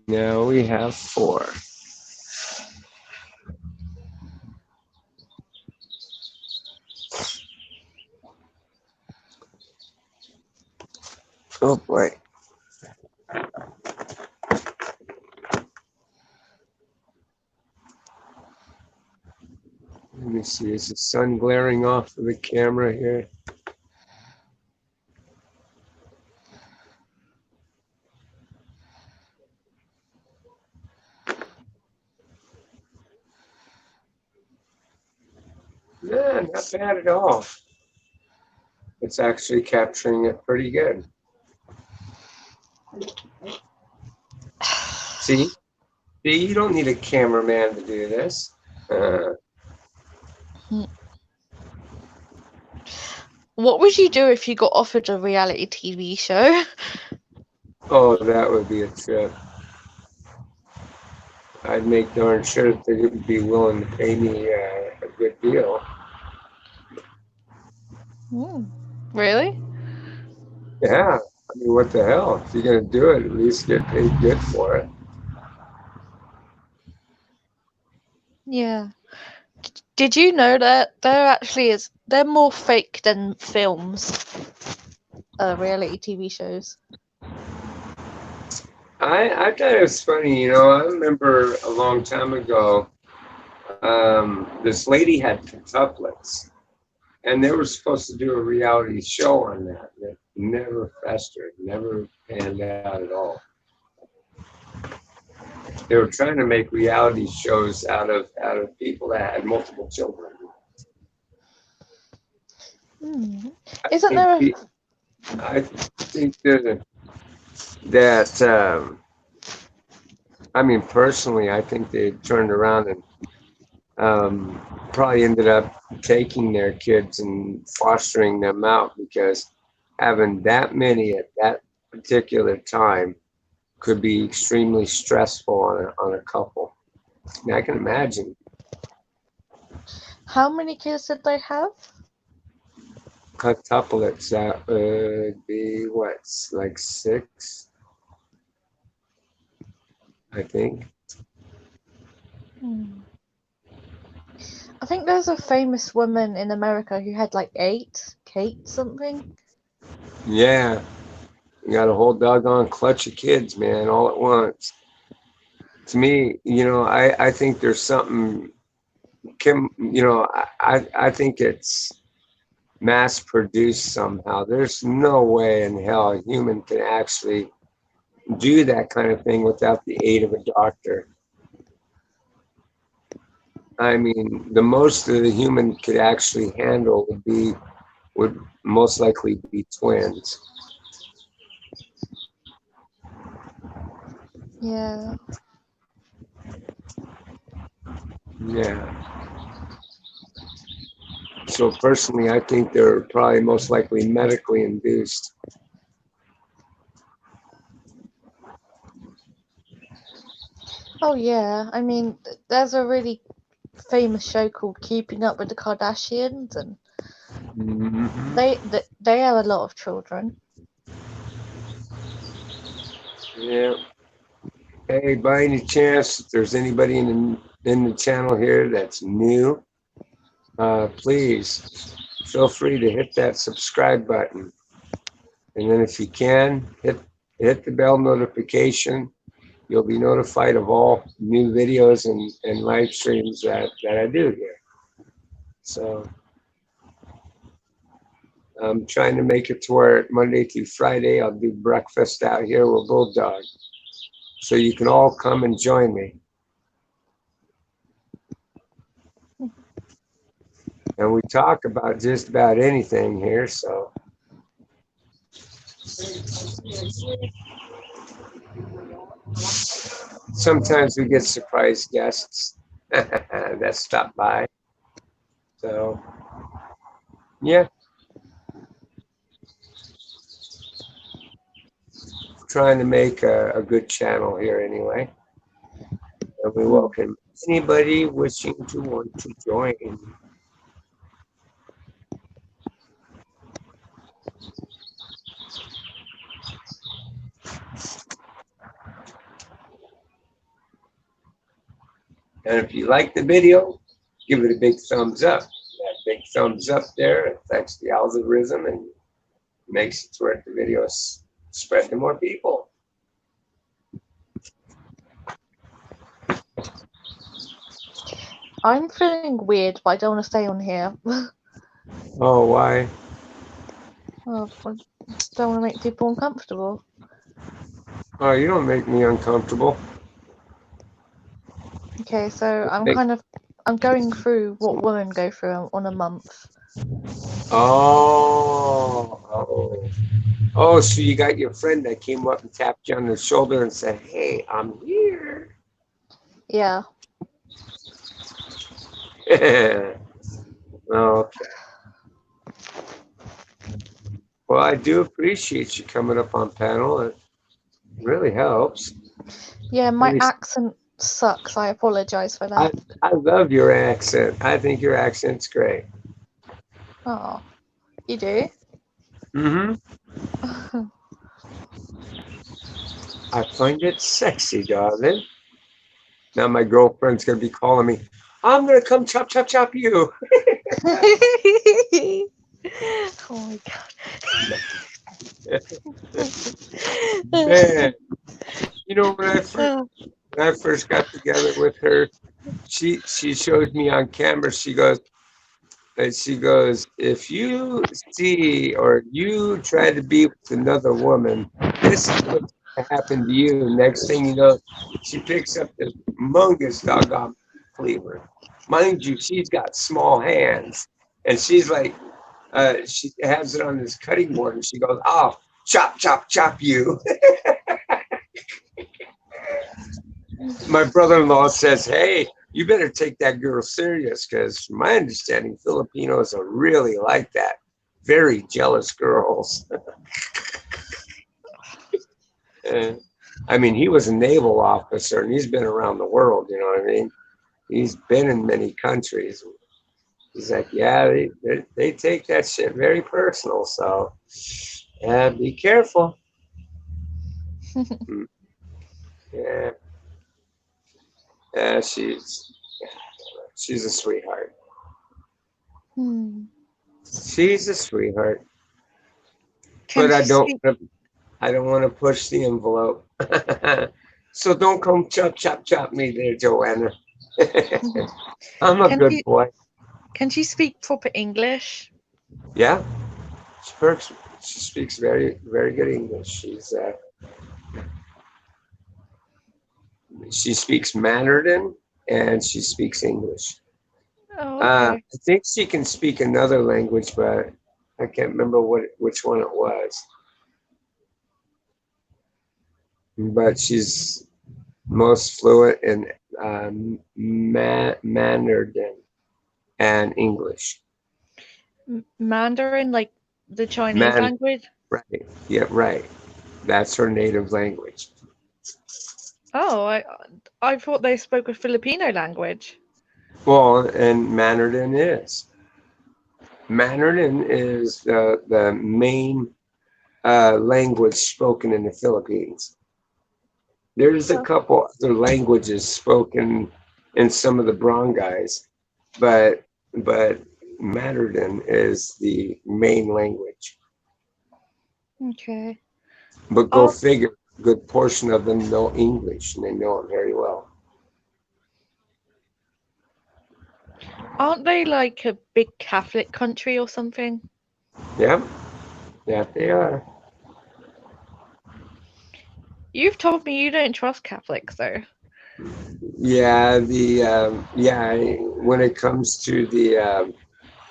Now we have 4. Oh boy. Let me see. Is the sun glaring off of the camera here? Nah, not bad at all. It's actually capturing it pretty good. See? See, you don't need a cameraman to do this. What would you do if you got offered a reality TV show? Oh, that would be a trip. I'd make darn sure that they would be willing to pay me a good deal. Really? Yeah, I mean, what the hell? If you're gonna do it, at least get paid good for it. Yeah. Did you know that they're more fake than films, reality TV shows? I thought it was funny, you know. I remember a long time ago, this lady had quintuplets, and they were supposed to do a reality show on that. That never festered, never panned out at all. They were trying to make reality shows out of people that had multiple children. Isn't think there a the- I think that I mean personally, I think they turned around and probably ended up taking their kids and fostering them out because having that many at that particular time could be extremely stressful on a couple. I mean, I can imagine. How many kids did they have? Quintuplets, that would be what, like 6, I think. Hmm. I think there's a famous woman in America who had like 8, Kate something. Yeah, you got a whole doggone clutch of kids, man, all at once. To me, I think there's something, Kim, I think it's mass produced somehow. There's no way in hell a human can actually do that kind of thing without the aid of a doctor. I mean, the most that a human could actually handle would most likely be twins. Yeah. Yeah. So personally, I think they're probably most likely medically induced. Oh yeah. I mean, there's a really famous show called Keeping Up with the Kardashians, and Hmm. they have a lot of children. Yeah. Hey, by any chance, if there's anybody in the channel here that's new, please feel free to hit that subscribe button, and then if you can, hit the bell notification. You'll be notified of all new videos and live streams that I do here. So I'm trying to make it to where Monday through Friday I'll do breakfast out here with Bulldog. So you can all come and join me. And we talk about just about anything here, so sometimes we get surprise guests that stop by. So yeah, trying to make a good channel here anyway. And we Hmm. welcome anybody wishing to want to join. And if you like the video, give it a big thumbs up. That big thumbs up there affects the algorithm and makes it to where the videos spread to more people. I'm feeling weird, but I don't want to stay on here. Oh, why? Oh, I don't want to make people uncomfortable. Oh, you don't make me uncomfortable. Okay, so Make- I'm going through what women go through on a month. oh, oh, so you got your friend that came up and tapped you on the shoulder and said, "Hey, I'm here." Yeah. Okay. Well, I do appreciate you coming up on panel. It really helps. Yeah, At my least accent sucks. I apologize for I, that. I love your accent. I think your accent's great. Oh, you do? Mm-hmm. I find it sexy, darling. Now my girlfriend's gonna be calling me. I'm gonna come chop chop chop you. Oh my Man, when god. when I first got together with her, she showed me on camera. She goes, if you see or you try to be with another woman, this is what's gonna happen to you. Next thing you know, she picks up this humongous doggone cleaver. Mind you, she's got small hands, and she's like, she has it on this cutting board, and she goes, "Oh, chop, chop, chop you." My brother-in-law says, "Hey, you better take that girl serious, because from my understanding, Filipinos are really like that. Very jealous girls." Uh, I mean, he was a naval officer, and he's been around the world. You know what I mean? He's been in many countries. He's like, yeah, they take that shit very personal. So, be careful. Mm, yeah, yeah, she's a sweetheart. Hmm. She's a sweetheart. Can But she speak? I don't want to push the envelope. So don't come chop me there, Joanna. I'm a Can good she? boy. Can she speak proper English? Yeah, she speaks. She speaks very good English. She speaks Mandarin and she speaks English. Oh, okay. I think she can speak another language, but I can't remember which one it was. But she's most fluent in Mandarin and English. Mandarin, like the Chinese Man, language? right? Yeah, right. That's her native language. Oh, I thought they spoke a Filipino language. Well, and Mandarin is the main language spoken in the Philippines. There's a Oh, couple other languages spoken in some of the barangays, but Mandarin is the main language. okay. But go Aren't figure, a good portion of them know English and they know it very well. aren't they like a big Catholic country or something? Yeah, yeah, they are. You've told me you don't trust Catholics, though. Yeah, when it comes to the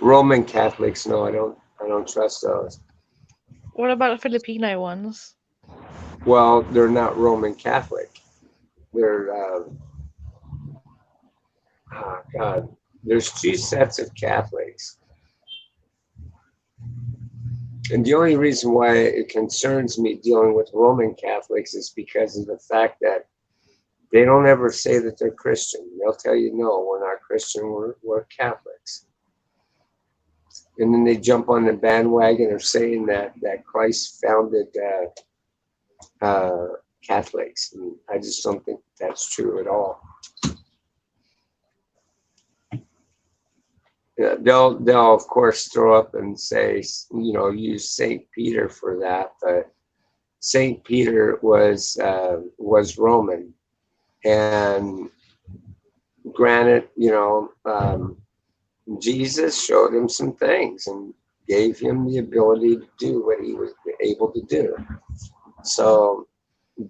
Roman Catholics, no, I don't trust those. What about the Filipino ones? Well, they're not Roman Catholic. They're oh God. There's two sets of Catholics, and the only reason why it concerns me dealing with Roman Catholics is because of the fact that they don't ever say that they're Christian. They'll tell you, no, we're not Christian. We're Catholics. And then they jump on the bandwagon of saying that Christ founded uh, Catholics. And I just don't think that's true at all. Yeah, they'll of course throw up and say, use Saint Peter for that, but Saint Peter was Roman, and granted, Jesus showed him some things and gave him the ability to do what he was able to do. So,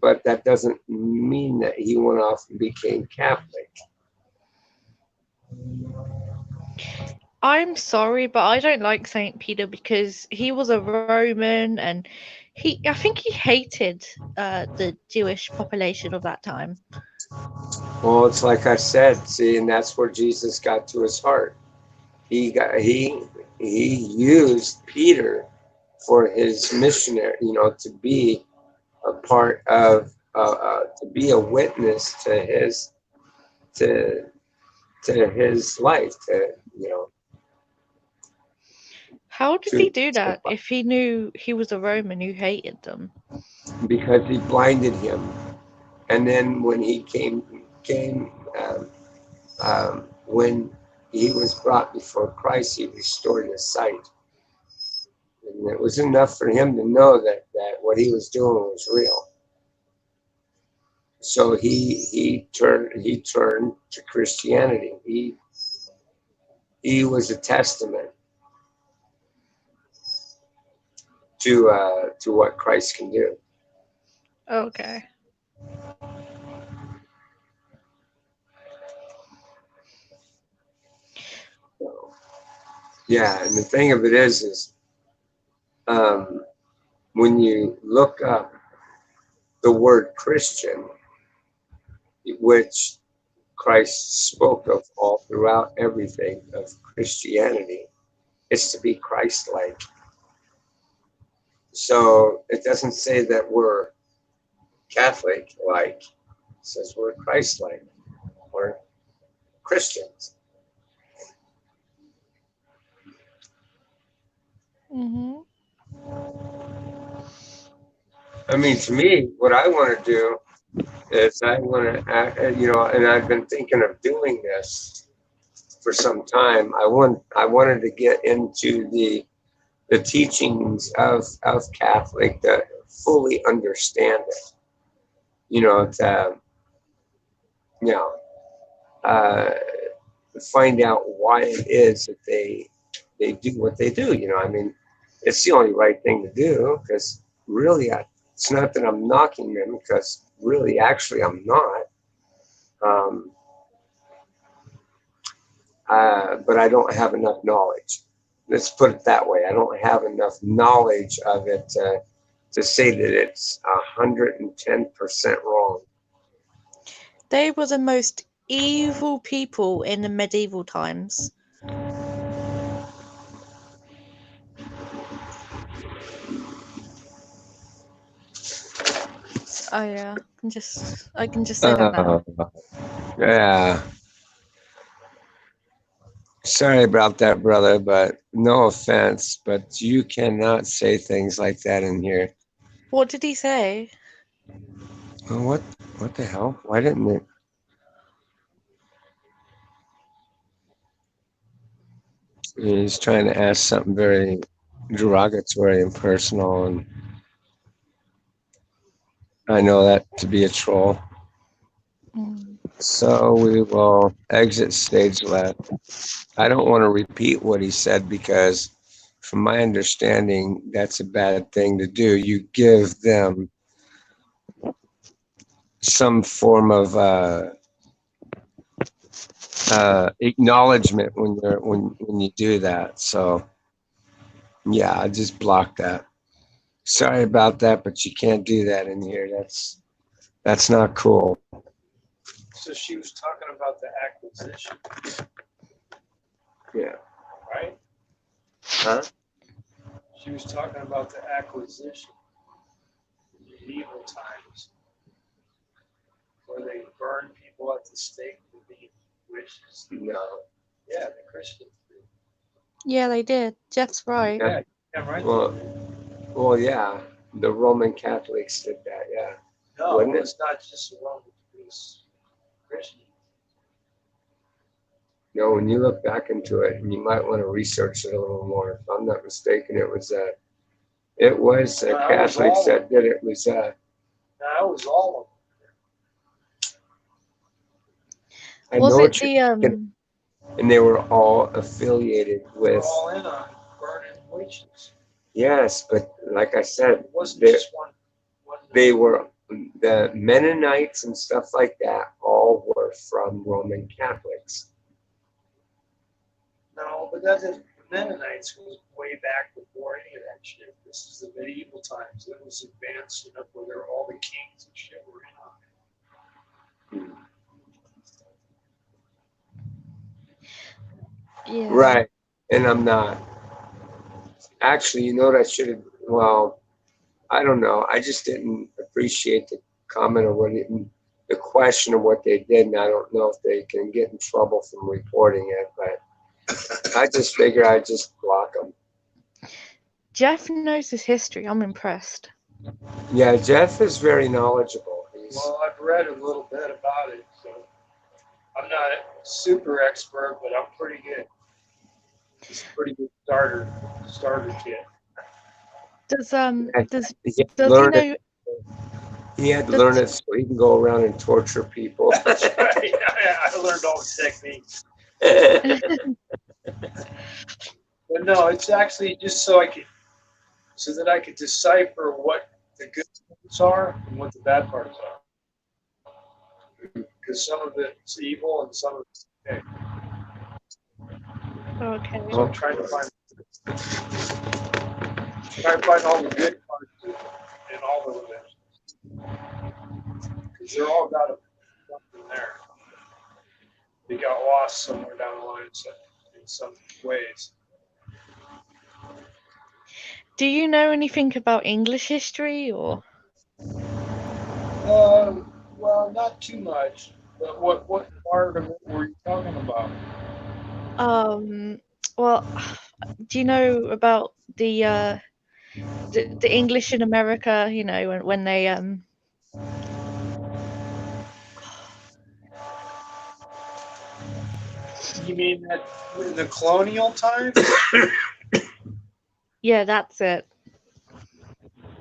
but that doesn't mean that he went off and became Catholic. I'm sorry, but I don't like Saint Peter because he was a Roman and I think he hated the Jewish population of that time. Well, it's like I said, see, and that's where Jesus got to his heart. He got he used Peter for his missionary, to be a part of, to be a witness to to his life, How did he to, do that to if he knew he was a Roman who hated them? because he blinded him, and then when he came when he was brought before Christ, he restored his sight. And it was enough for him to know that what he was doing was real. So he turned to Christianity. He was a testament to what Christ can do. Okay. So, yeah, and the thing of it is um, when you look up the word Christian, which Christ spoke of all throughout everything of Christianity, it's to be Christ-like. So it doesn't say that we're Catholic-like; it says we're Christ-like. We're Christians. Mhm. I mean, to me, what I want to do is I want to, and I've been thinking of doing this for some time. I wanted to get into the teachings of Catholic to fully understand it. To you know, uh, find out why it is that they do what they do. I mean, it's the only right thing to do because really, it's not that I'm knocking them because really, actually, I'm not. Um, but I don't have enough knowledge. Let's put it that way. I don't have enough knowledge of it to say that it's 110% wrong. They were the most evil people in the medieval times. Oh yeah, I can just say that Uh, now. yeah. Sorry about that, brother, but no offense, but you cannot say things like that in here. What did he say? Well, what the hell? Why didn't it? He's trying to ask something very derogatory and personal, and I know that to be a troll. Mm. So we will exit stage left. I don't want to repeat what he said because, from my understanding, that's a bad thing to do. You give them some form of acknowledgement when you do that. So yeah, I just blocked that. Sorry about that, but you can't do that in here. That's not cool. So she was talking about the acquisition, Yeah. right? Huh? She was talking about the acquisition in medieval times, where they burned people at the stake for being witches. No. Yeah, the Christians did. Yeah, they did. Jeff's right. Yeah. Yeah, right. Well, well, yeah. The Roman Catholics did that. Yeah. No, Wouldn't it it? was not just the Roman, it was Christian. When you look back into it, and you might want to research it a little more. If I'm not mistaken, it was No, that was Catholics all. that did it. It was That was all of I Was know it what you're the thinking, and they were all affiliated them. They were with. all in on burning witches. Yes, but like I said, It wasn't they just one. they were the Mennonites and stuff like that. All were from Roman Catholics. No, but that the Mennonites was way back before any of that shit. This is the medieval times. It was advanced enough where there all the kings and shit were in on yeah. Right, and I'm not. Actually, you know what I should have. Well, I don't know. I just didn't appreciate the comment or the question of what they did, and I don't know if they can get in trouble from reporting it. But I just figure I just block them. Jeff knows his history. I'm impressed. Yeah, Jeff is very knowledgeable. it. Well, I've read a little bit about it, so I'm not a super expert, but I'm pretty good. It's a pretty good starter kit. Does he had to does he learn it. know He had to learn does it so he can go around and torture people. That's right. I learned all the techniques. But no, it's actually just so that I could decipher what the good parts are and what the bad parts are. Because some of it's evil and some of it's okay. So Okay. I'm Oh, trying to find all the good parts in all the religions. Because they're all got something there. They got lost somewhere down the line in some ways. Do you know anything about English history or Well, not too much. But what part of it were you talking about? um well Do you know about the English in America? You know, when they You mean that the colonial time? yeah, that's it.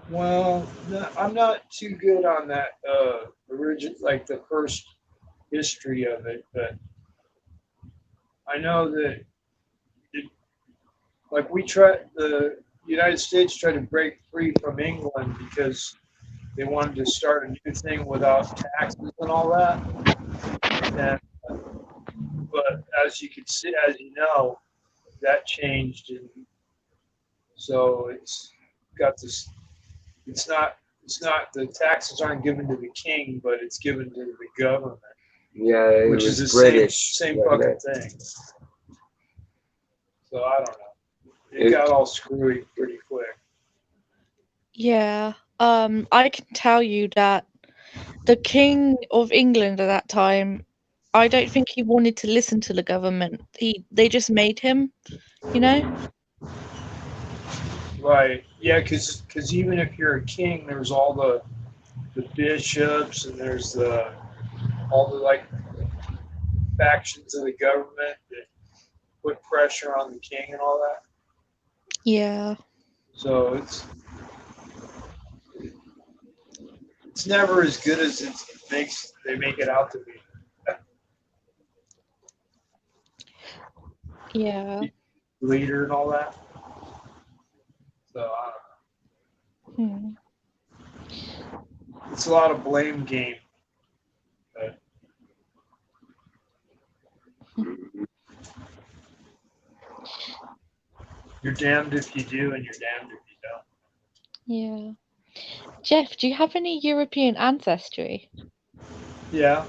Well, no, I'm not too good on that origin, like the first history of it, but I know that it, like the United States tried to break free from England because they wanted to start a new thing without taxes and all that. And but as you can see, as you know, that changed, and so it's got this. It's not the taxes aren't given to the king, but it's given to the government, Yeah, it which is the was British, same wasn't fucking it? thing. So I don't know. It It- got all screwy pretty quick. Yeah. I can tell you that the King of England at that time, I don't think he wanted to listen to the government. They just made him, you know? Right. Yeah, because even if you're a king, there's all the bishops and there's the all the like factions of the government that put pressure on the king and all that. Yeah. So it's never as good as they make it out to be. Yeah. Leader and all that. So I don't Hmm. know. It's a lot of blame game. But you're damned if you do, and you're damned if you don't. Yeah. Jeff, do you have any European ancestry? Yeah,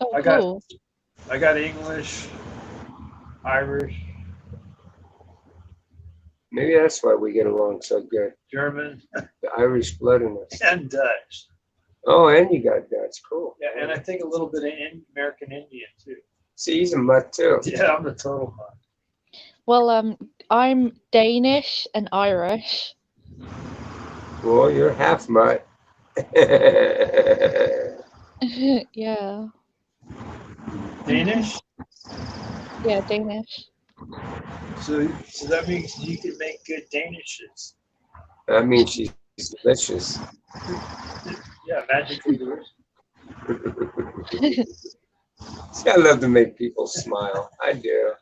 Oh, I got cool. I got English, Irish, Maybe that's why we get along so good. German, The Irish blood in us. and Dutch. Oh, and you got Dutch. Cool. Yeah, and I think a little bit of American Indian too. See, he's a mutt too. Yeah, I'm a total mutt. Well, I'm Danish and Irish. Well, you're half mutt. Yeah. Danish. Yeah, Danish. So that means you can make good Danishes. I mean, she's delicious. Yeah, magically delicious. See, I love to make people smile. I do.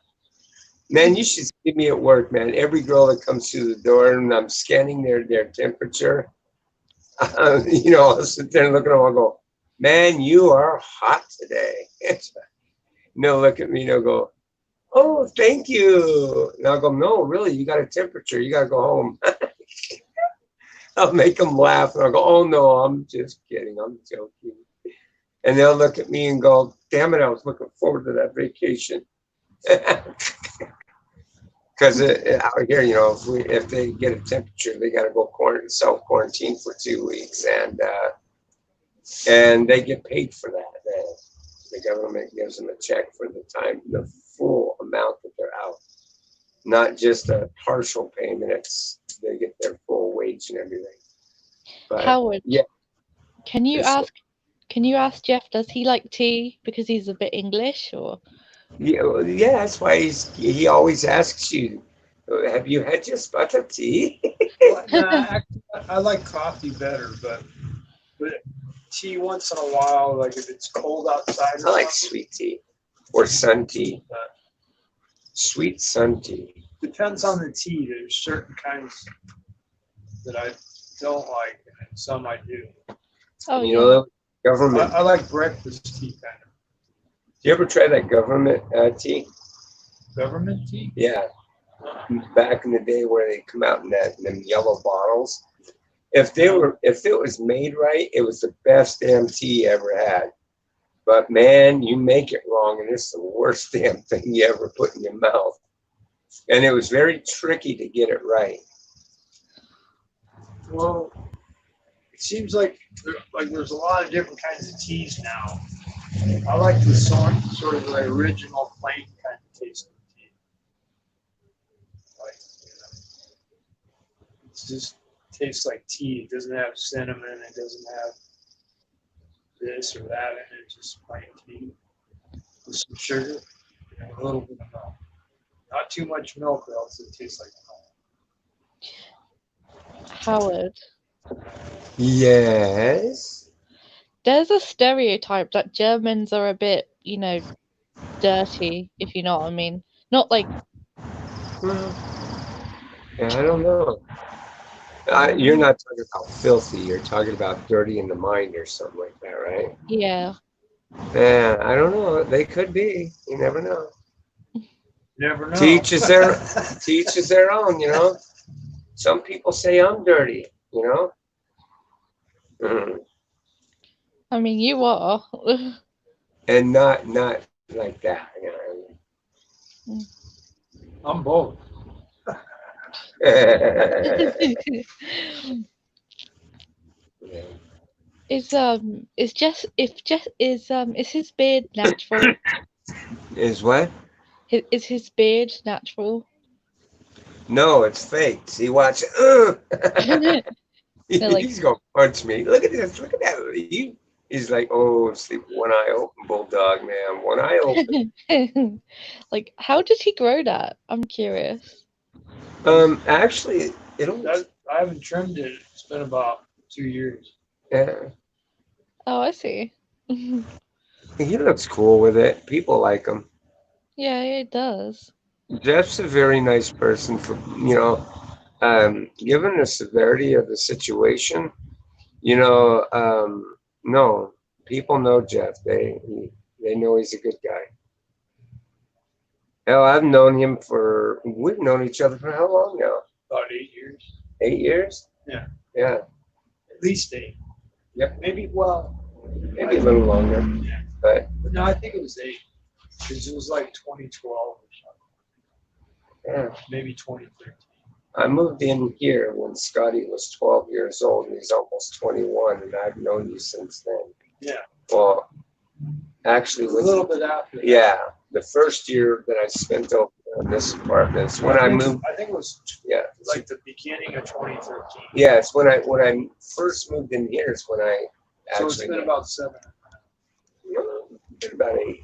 Man, you should see me at work, man. Every girl that comes through the door and I'm scanning their temperature, I'll sit there and look at them. I'll go, man, you are hot today. And they'll look at me and they'll go, oh, thank you. And I'll go, no, really, you got a temperature. You got to go home. I'll make them laugh. And I'll go, oh, no, I'm just kidding. I'm joking. And they'll look at me and go, damn it, I was looking forward to that vacation. Because out here, if they get a temperature, they got to go self quarantine for 2 weeks, and they get paid for that. The government gives them a check for the full amount that they're out, not just a partial payment. They get their full wage and everything. But Howard, yeah, can you it's ask Jeff, does he like tea because he's a bit English or? yeah. That's why he always asks you, have you had your spot of tea? Well, nah, actually, I like coffee better, but tea once in a while, like if it's cold outside. I like sweet tea or sun tea. Uh, Sweet sun tea. Depends on the tea. There's certain kinds that I don't like, and some I do. Oh You yeah. know, government. I like breakfast tea kind of. You ever try that government tea? Government tea? Yeah, back in the day where they come out in them yellow bottles. If it was made right, it was the best damn tea you ever had. But man, you make it wrong, and it's the worst damn thing you ever put in your mouth. And it was very tricky to get it right. Well, it seems like there's a lot of different kinds of teas now. I like the sort of the original plain kind of taste of tea. just tastes like tea. It doesn't have cinnamon. It doesn't have this or that in it. It's just plain tea with some sugar and a little bit of milk. Not too much milk, or else it tastes like milk. Howard, Yes. there's a stereotype that Germans are a bit, dirty, if you know what I mean. Not like, Hmm. Yeah, I don't know. You're not talking about filthy. You're talking about dirty in the mind or something like that, right? yeah. Yeah, I don't know. They could be. You never know. Never know. Teach is their own, you know. Some people say I'm dirty, you know. Mm. I mean, you are. And not like that, you I'm both. know. Yeah. Is his beard natural? Is what? Is his beard natural? No, it's fake. See, watch. They're like, He's gonna punch me. Look at this. Look at that. He's like, oh, sleep one eye open, bulldog, man. One eye open. like, how did he grow that? I'm curious. Actually, it'll. I haven't trimmed it. It's been about 2 years. Yeah, Oh, I see. he looks cool with it. People like him. Yeah, it does. Jeff's a very nice person for, given the severity of the situation, no, people know Jeff. They know he's a good guy. Hell, we've known each other for how long now? About 8 years. 8 years? Yeah. Yeah, At least 8. Yep. Maybe maybe a little longer. Yeah. But But no, I think it was 8. Because it was like 2012 or something. yeah, Maybe 2013. I moved in here when Scotty was 12 years old and he's almost 21, and I've known you since then. Yeah. Well, actually, A little bit after that. yeah, the first year that I spent over in this apartment is when I moved. I think it was Yeah, like the beginning of 2013. yes, when I first moved in here is when I So it's actually been about 7. been about 8,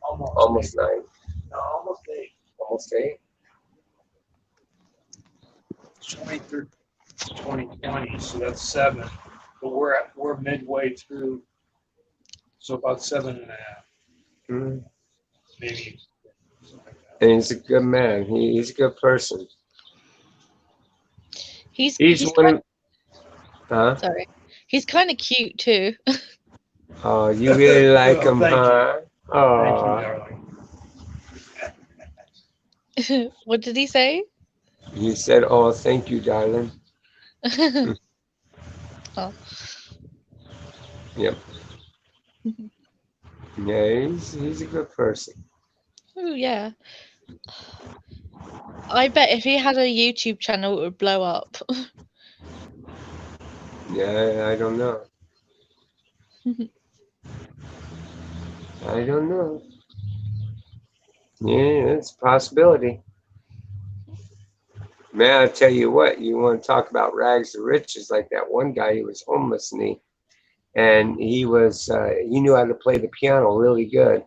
Almost 9, 8. No, almost 8. almost 8. 2013, 2020, so that's 7. But we're midway through, so about 7.5, Mm. maybe. Something like that. And he's a good man. He's a good person. He's one. Huh? sorry. He's kind of cute too. Oh, you really like him, Thank you. huh? Thank you, Oh, darling. What did he say? he said, "Oh, thank you, darling." Oh. Yep. Yeah, he's a good person. Oh yeah. I bet if he had a YouTube channel, it would blow up. Yeah, I don't know. I don't know. Yeah, it's a possibility. Man, I tell you what, you want to talk about rags to riches, like that one guy who was homeless and he knew how to play the piano really good.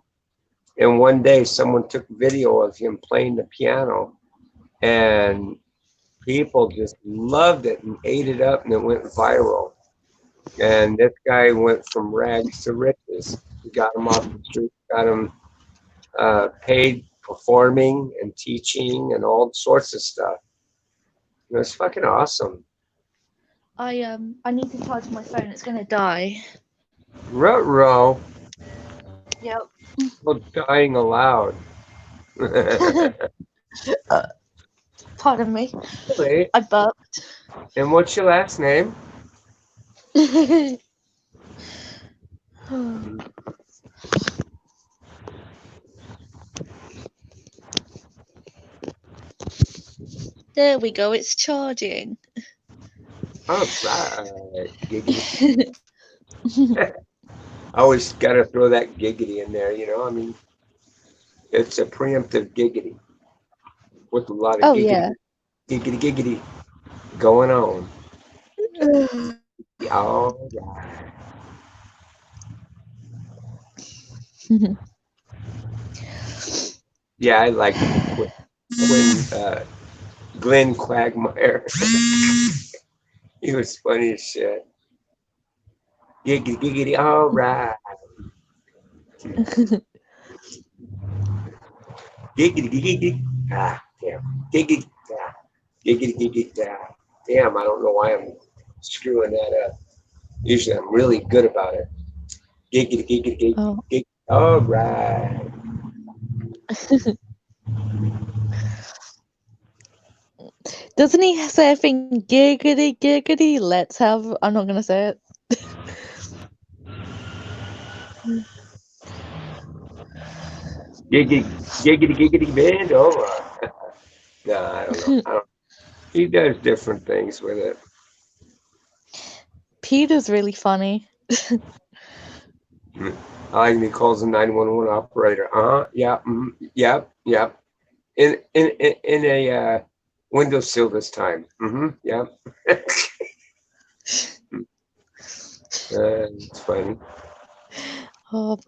And one day someone took video of him playing the piano and people just loved it and ate it up and it went viral. And this guy went from rags to riches. We got him off the street, got him paid performing and teaching and all sorts of stuff. It was fucking awesome. I need to charge my phone. It's gonna die. Ruh-roh. Yep. Well, dying aloud. Pardon me. Wait, I burped. and what's your last name? There we go. It's charging. All right. Giggity. I always got to throw that giggity in there, I mean, it's a preemptive giggity with a lot of Oh giggity, yeah. giggity, giggity. going on. All right. Yeah, I liked Glenn Quagmire. He was funny as shit. Giggity, giggity, all right. Giggity, giggity. Ah, damn. Giggity, ah. Giggity, giggity, ah. Damn, I don't know why I'm screwing that up. Usually I'm really good about it. Giggity, giggity, giggity, Oh. giggity. All right. Doesn't he say a thing giggity giggity? Let's have. I'm not gonna say it. Giggity, giggity, giggity, bend over. No, I don't know. I don't. He does different things with it. Peter's really funny. Mm. I like when he calls the 911 operator. Yeah. Yep. Yep. In a windowsill this time. Yep. It's funny. Oh,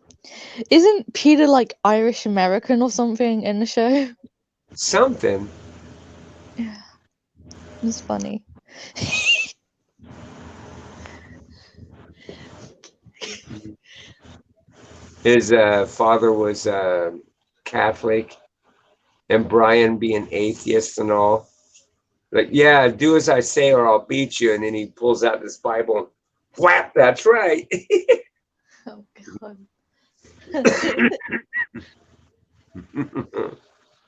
isn't Peter like Irish American or something in the show? Something. Yeah, it's funny. His father was Catholic, and Brian being atheist and all. Like, yeah, do as I say or I'll beat you. And then he pulls out this Bible and whap, that's right. Oh god.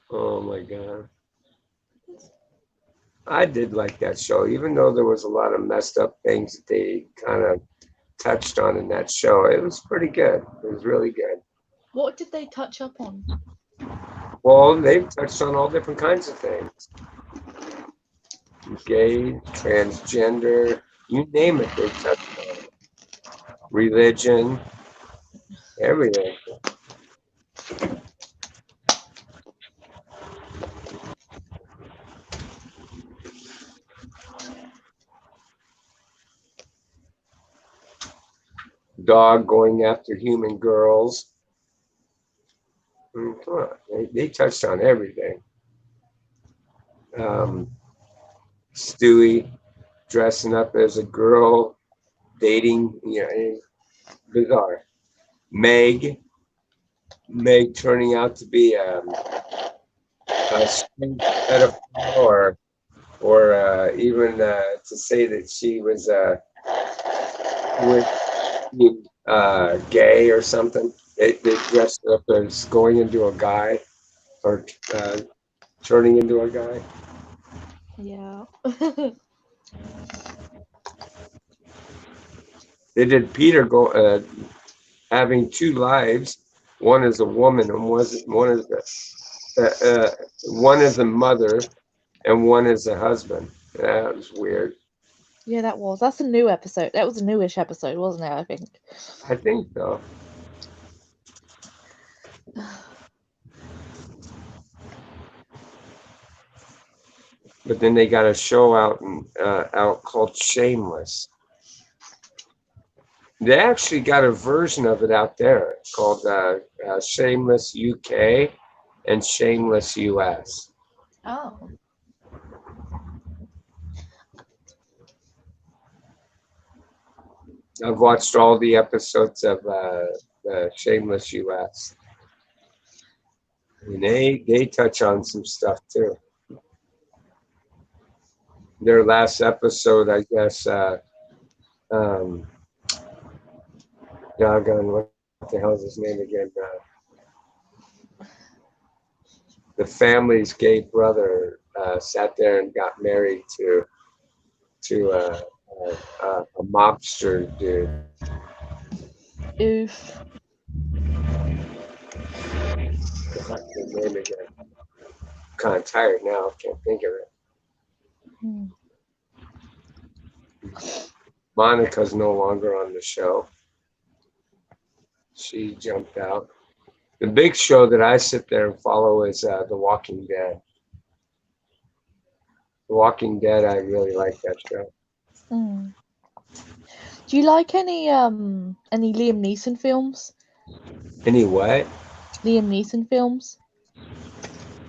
Oh my God. I did like that show, even though there was a lot of messed up things that they kind of touched on in that show. It was pretty good. It was really good. What did they touch up on? Well, they've touched on all different kinds of things. Gay, transgender, you name it, they've touched on it. Religion, everything. Dog going after human girls. Come on, they touched on everything. Um, Stewie dressing up as a girl, dating, bizarre. Meg turning out to be a strange pedophile, or even to say that she was with gay or something. They dressed up as going into a guy or turning into a guy. Yeah. They did Peter go having two lives. One is a woman, and one is a mother, and one is a husband. That was weird. Yeah, that was. That's a new episode. That was a newish episode, wasn't it? I think. I think so. But then they got a show out called Shameless. They actually got a version of it out there called Shameless UK and Shameless US. Oh. I've watched all the episodes of Shameless US, and they touch on some stuff too. Their last episode, I guess. Um, Doggone, what the hell is his name again? The family's gay brother sat there and got married to a mobster dude. Oof. The fuck's his name again? Kind of tired now. Can't think of it. Hmm. Monica's no longer on the show. She jumped out. The big show that I sit there and follow is The Walking Dead. Walking Dead, I really like that show. Mm. Do you like any Liam Neeson films? Anyway, Liam Neeson films?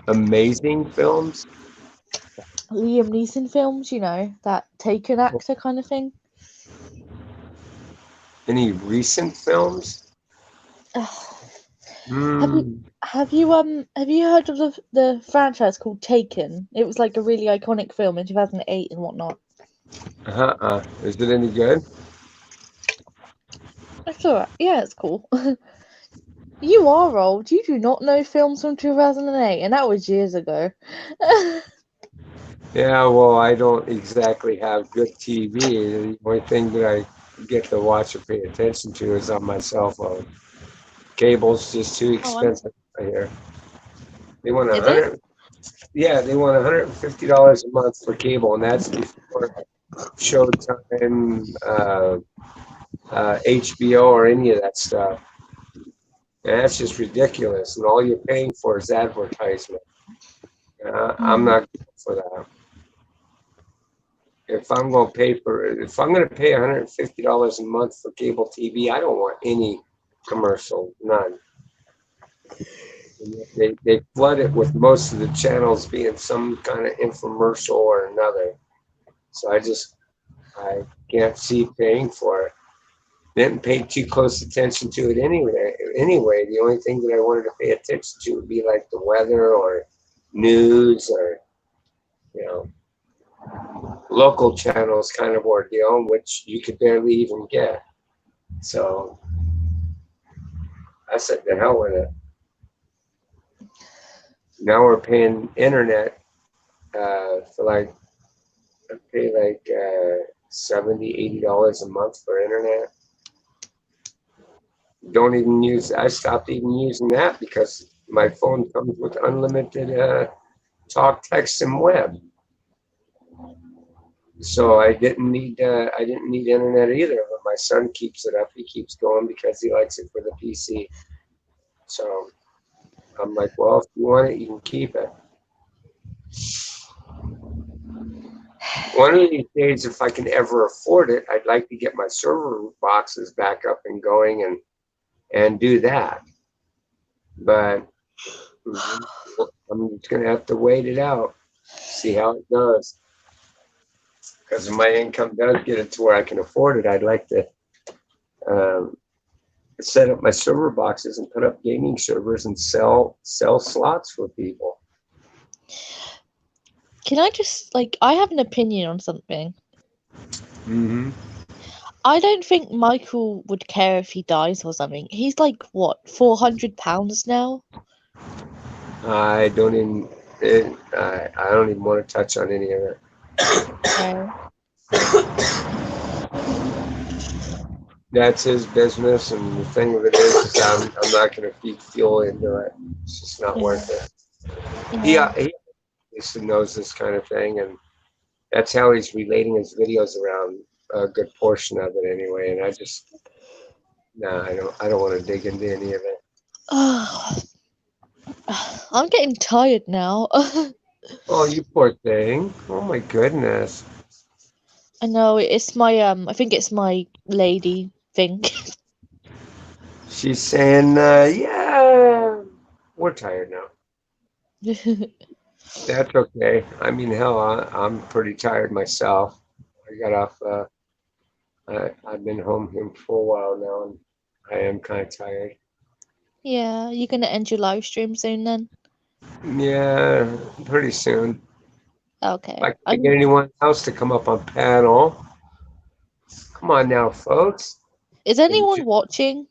amazing films. Liam Neeson films, you know, that Taken actor kind of thing. Any recent films? Ugh. Have you Hmm. have you heard of the franchise called Taken? It was like a really iconic film in 2008 and whatnot. Is it any good? It's alright. Yeah, it's cool. You are old. You do not know films from 2008, and that was years ago. Yeah, well, I don't exactly have good TV. The only thing that I get to watch or pay attention to is on my cell phone. Cable's just too Oh, I'm. expensive. I hear they want a Is it? hundred. Yeah, they want $150 a month for cable, and that's before Showtime, HBO, or any of that stuff. And that's just ridiculous. And all you're paying for is advertisement. I'm Mm. not good for that. If I'm going to pay $150 a month for cable TV, I don't want any commercial, none. They flood it with most of the channels being some kind of infomercial or another. So I can't see paying for it. Didn't pay too close attention to it anyway. Anyway, the only thing that I wanted to pay attention to would be like the weather or news or you know local channels kind of ordeal, which you could barely even get. So I said, the hell with it. Now we're paying internet for like I pay like 70, $80 a month for internet. Don't even use. I stopped even using that because my phone comes with unlimited talk, text, and web. So I didn't need internet either. But my son keeps it up. He keeps going because he likes it for the PC. So I'm like, well, if you want it, you can keep it. One of these days, if I can ever afford it, I'd like to get my server boxes back up and going and do that. But I'm just gonna have to wait it out, see how it goes. Because if my income does get it to where I can afford it, I'd like to um, set up my server boxes and put up gaming servers and sell slots for people. Can I just like I have an opinion on something. Mm-hmm. I don't think Michael would care if he dies or something. He's like what, £400 now? I don't even I don't even want to touch on any of it. No. That's his business, and the thing of it is I'm not going to feed fuel into it. It's just not Yeah. worth it. Yeah. He at least knows this kind of thing, and that's how he's relating his videos around a good portion of it anyway. And I just no, I don't want to dig into any of it. I'm getting tired now. Oh, you poor thing. Oh my goodness. I know it's my I think it's my lady thing. She's saying, yeah, we're tired now. That's okay. I mean, hell, I'm pretty tired myself. I got off. I've been home here for a while now, and I am kind of tired. Yeah, you're gonna end your live stream soon then? Yeah, pretty soon. If Okay. I can't get anyone else to come up on panel, come on now, folks. Is And anyone watching?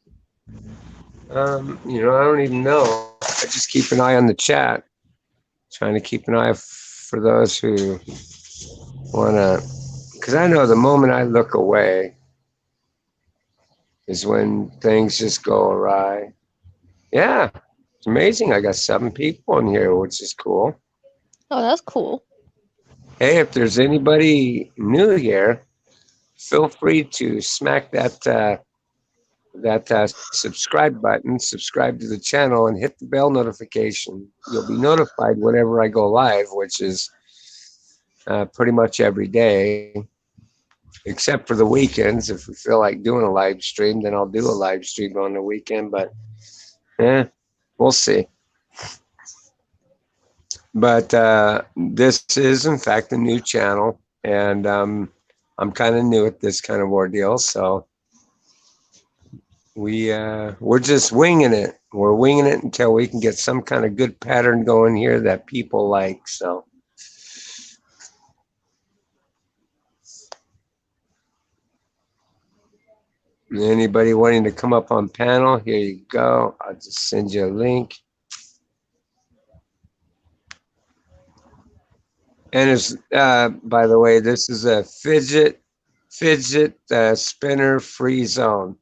I don't even know. I just keep an eye on the chat, trying to keep an eye for those who wanna. Because I know the moment I look away is when things just go awry. Yeah, it's amazing. I got 7 people in here, which is cool. Oh, that's cool. Hey, if there's anybody new here, feel free to smack that subscribe button, subscribe to the channel, and hit the bell notification. You'll be notified whenever I go live, which is pretty much every day, except for the weekends. If we feel like doing a live stream, then I'll do a live stream on the weekend. But we'll see. But this is, in fact, a new channel, and I'm kind of new at this kind of ordeal, so we're just winging it. We're winging it until we can get some kind of good pattern going here that people like. So. Anybody wanting to come up on panel, here you go. I'll just send you a link. And it's, by the way, this is a fidget spinner free zone.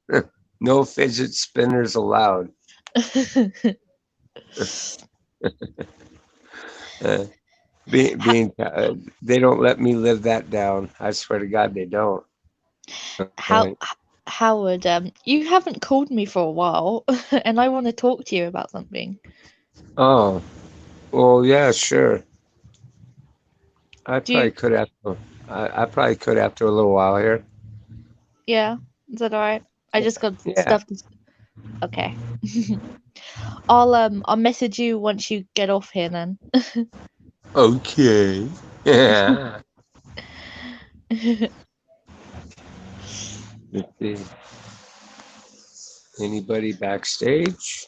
No fidget spinners allowed. They don't let me live that down. I swear to God, they don't. How Howard, you haven't called me for a while, and I want to talk to you about something. Oh, well, yeah, sure. I probably could after. I probably could after a little while here. Yeah, is that all right? I just got Yeah. stuff to. Okay. I'll message you once you get off here then. Okay. Yeah. Let's see. Anybody backstage?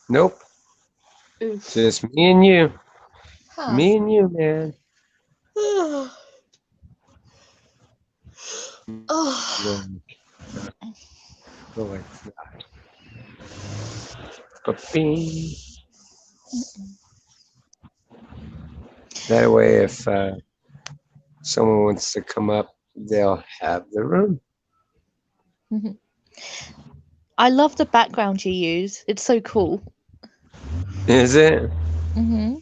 Nope. Oof. Just me and you. Huh. Me and you, man. Oh. Go like that. Ba-bing. That way, if someone wants to come up, they'll have the room. I love the background you use. It's so cool. Is it? Mm-hmm.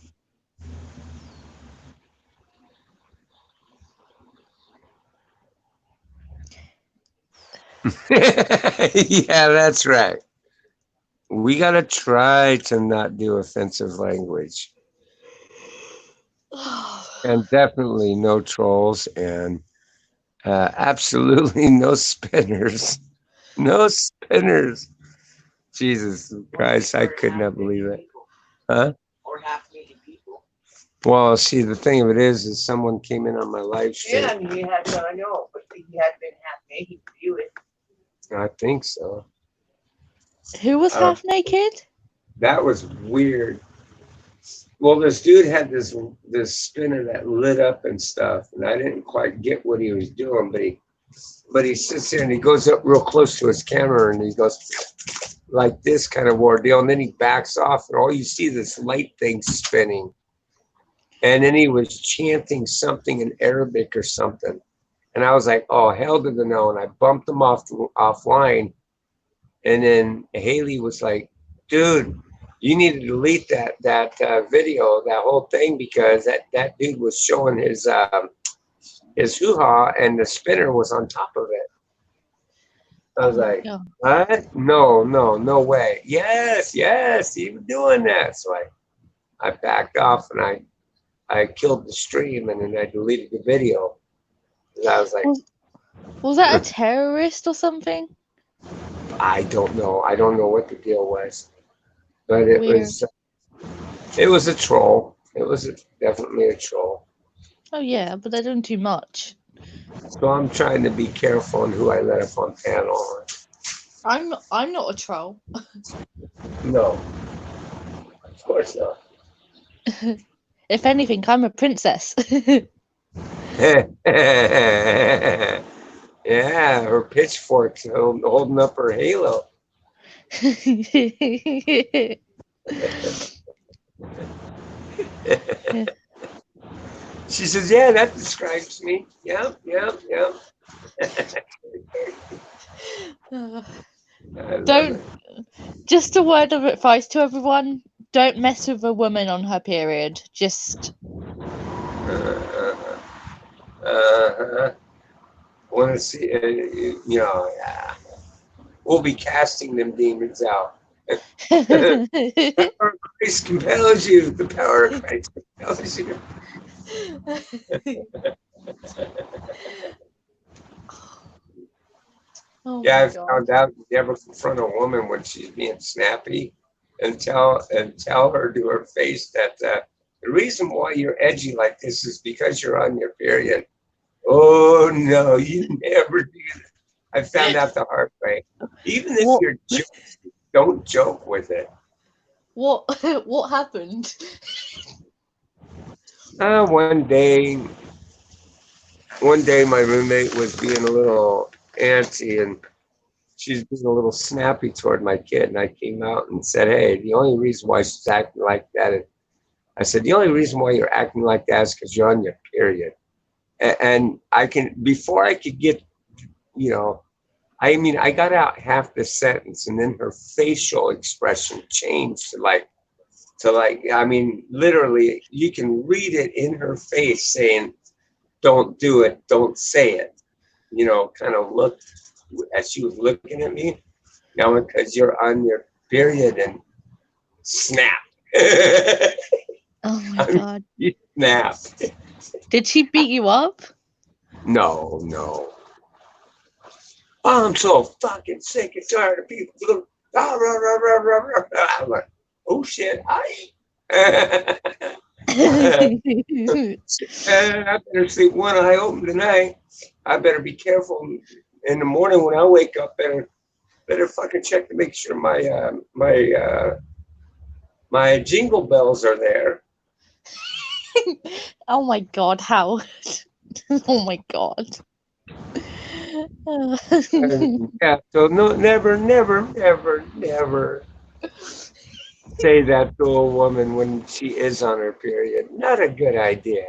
Yeah, that's right. We gotta try to not do offensive language, and definitely no trolls, and absolutely no spinners. No spinners. Jesus Christ, I could not believe it. Huh? Or half-naked people. Well, see, the thing of it is someone came in on my live stream. Yeah, I mean, you had, I know, but you had been half-naked to view it. I think so. Who was half naked? That was weird. Well, this dude had this spinner that lit up and stuff, and I didn't quite get what he was doing, but he sits there and he goes up real close to his camera and he goes like this kind of ordeal, and then he backs off, and all you see is this light thing spinning, and then he was chanting something in Arabic or something, and I was like, oh hell to the no, and I bumped him offline, and then Haley was like, dude, you need to delete that video, that whole thing, because that dude was showing his hoo-ha, and the spinner was on top of it. I was like, what? No way. Yes, he was doing that. So I backed off and I killed the stream, and then I deleted the video. And I was like, was that a terrorist or something? I don't know. I don't know what the deal was, but it was a troll. It was definitely a troll. Oh yeah, but they're doing too much. So I'm trying to be careful on who I let up on panel. I'm not a troll. No, of course not. If anything, I'm a princess. Yeah, her pitchforks holding up her halo. She says, yeah, that describes me. Yeah. Don't. Just a word of advice to everyone: don't mess with a woman on her period. Just. Want to see? Yeah. We'll be casting them demons out. The power of Christ compels you. The power of Christ compels you. Oh Yeah, my I god. found out you never confront a woman when she's being snappy, and tell her to her face that the reason why you're edgy like this is because you're on your period. Oh no, you never do that. I found out the hard way. Even if What you're joking, don't joke with it. what what happened? One day my roommate was being a little antsy and she's being a little snappy toward my kid. And I came out and said, "Hey, the only reason why she's acting like that is," I said, "the only reason why you're acting like that is because you're on your period." And I can, before I could get, you know, I mean, I got out half the sentence and then her facial expression changed to like, I mean, literally, you can read it in her face saying, "Don't do it, don't say it." Kind of looked as she was looking at me. Now, because you're on your period and snap. I Oh my mean, god. you snap. Did she beat you up? No, no. I'm so fucking sick and tired of people. Rah, rah, rah, rah, rah, rah. I'm like, oh shit, I. I better sleep one eye open tonight. I better be careful in the morning when I wake up. Better fucking check to make sure my jingle bells are there. Oh my god, Howard. Oh my god. Yeah, so no, never, never, never, never say that to a woman when she is on her period. Not a good idea.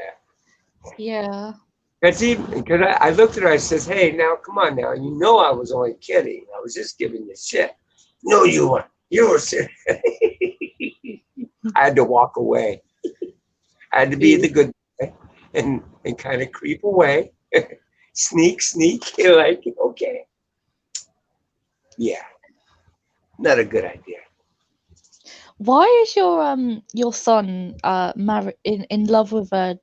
Yeah. That's even because I looked at her. I says, "Hey, now come on, now. You know I was only kidding. I was just giving you shit." No, you weren't. You were serious. I had to walk away. I had to be the good guy and kind of creep away, sneak, sneak. Like, okay, yeah, not a good idea. Why is your son married in love with a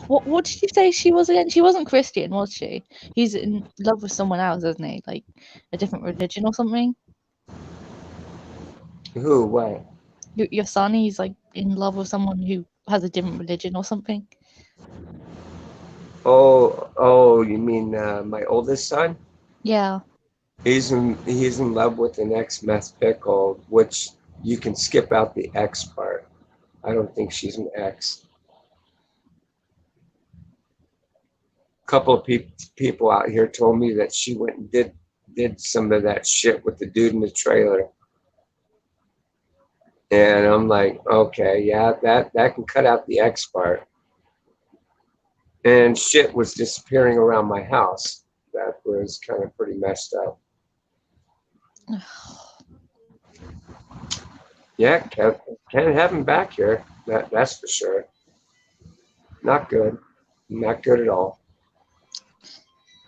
what did you say she was again? She wasn't Christian, was she? He's in love with someone else, isn't he? Like a different religion or something? Who? What? Your son, he's like in love with someone who has a different religion or something? Oh, oh, you mean my oldest son? Yeah. He's in love with an ex-meth pickle, which you can skip out the ex part. I don't think she's an ex. A couple of people out here told me that she went and did some of that shit with the dude in the trailer, and I'm like, okay, yeah, that can cut out the ex part. And shit was disappearing around my house. That was kind of pretty messed up. Yeah, can't have him back here. That's for sure. Not good. Not good at all.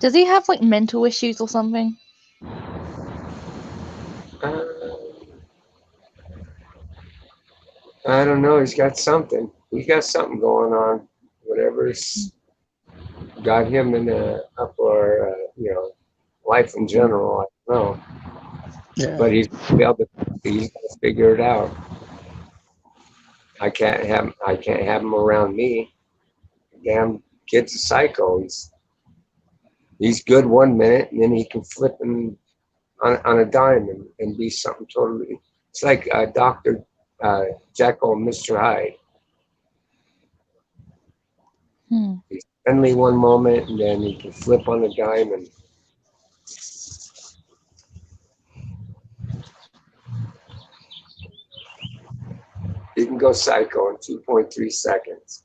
Does he have like mental issues or something? Uh, I don't know. He's got something. He's got something going on. Whatever's got him in the upper, life in general. I don't know. Yeah. But he's got to figure it out. I can't have him around me. Damn kid's a psycho. He's good one minute, and then he can flip on a dime and be something totally. It's like Doctor Jekyll and Mr. Hyde. Hmm. He's friendly one moment, and then he can flip on a dime, and he can go psycho in 2.3 seconds.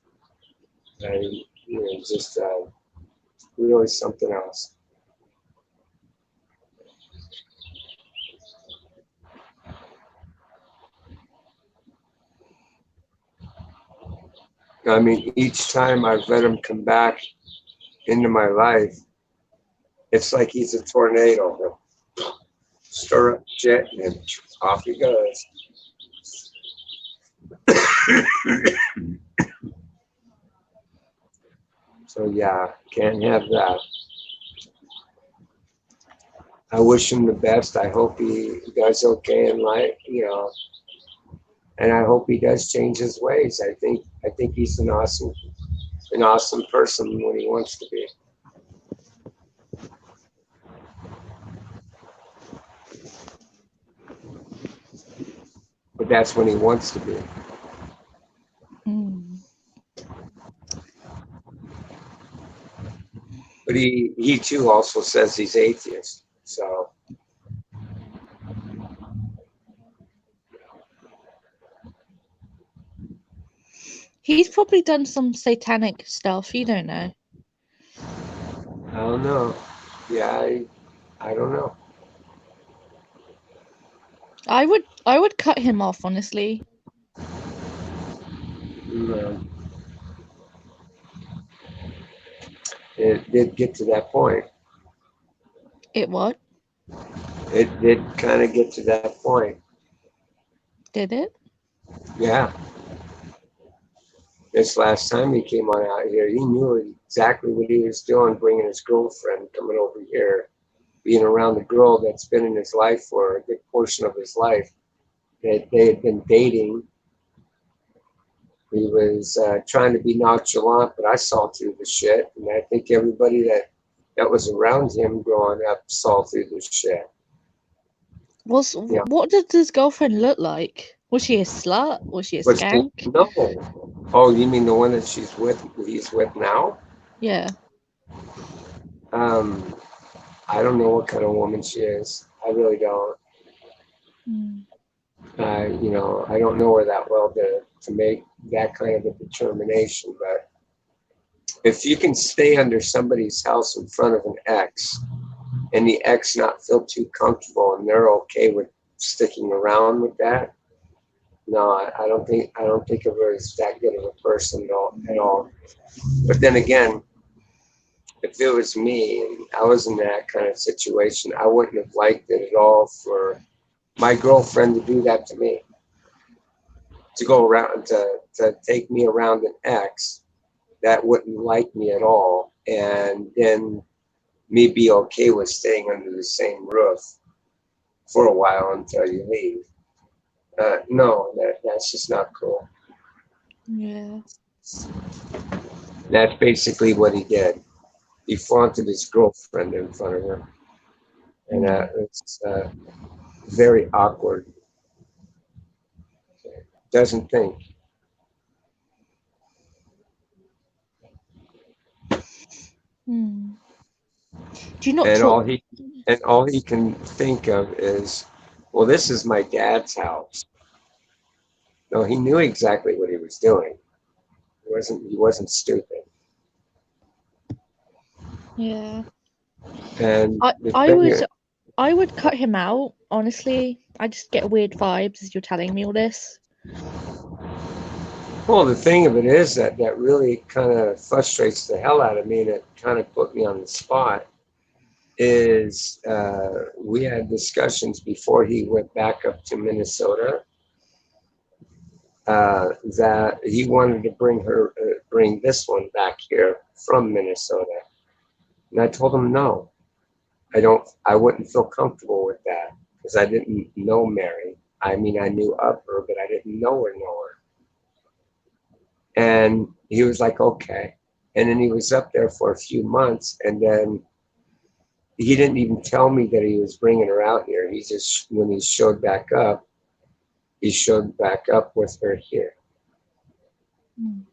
And, just really something else. I mean, each time I've let him come back into my life, it's like he's a tornado. He'll stir up shit, and off he goes. So yeah, can't have that. I wish him the best. I hope he does okay in life, and I hope he does change his ways. I think he's an awesome person when he wants to be. But that's when he wants to be. Mm. But he too also says he's atheist. So He's probably done some satanic stuff. You don't know. I don't know. Yeah, I don't know. I would cut him off, honestly. No. It did get to that point. It what? It did kind of get to that point. Did it? Yeah. This last time he came on out here, he knew exactly what he was doing, bringing his girlfriend, coming over here, being around the girl that's been in his life for a good portion of his life. They had been dating. He was trying to be nonchalant, but I saw through the shit, and I think everybody that was around him growing up saw through the shit. Yeah, What did his girlfriend look like? Was she a slut? Was she a was skank? no. Oh, you mean the one that he's with now? Yeah. Um, I don't know what kind of woman she is. I really don't. Mm. I don't know her that well to make that kind of a determination. But if you can stay under somebody's house in front of an ex, and the ex not feel too comfortable, and they're okay with sticking around with that, no, I don't think of her as that good of a person at all. But then again, if it was me and I was in that kind of situation, I wouldn't have liked it at all for my girlfriend to do that to me, to go around to take me around an ex that wouldn't like me at all, and then me be okay with staying under the same roof for a while until you leave. No, that's just not cool. Yeah. That's basically what he did. He flaunted his girlfriend in front of her, and it's very awkward. Doesn't think. Mm. Do you not and talk? all he and all he can think of is, well, this is my dad's house. No, he knew exactly what he was doing. He wasn't stupid. Yeah. And I the I thing would is, I would cut him out, honestly. I just get weird vibes as you're telling me all this. well, the thing of it is that really kind of frustrates the hell out of me, and it kind of put me on the spot. Is we had discussions before he went back up to Minnesota, that he wanted to bring this one back here from Minnesota, and I told him no. I wouldn't feel comfortable with that because I didn't know Mary. I mean, I knew of her, but I didn't know her. And he was like, okay. And then he was up there for a few months, and then he didn't even tell me that he was bringing her out here. He just, when he showed back up with her here. Mm.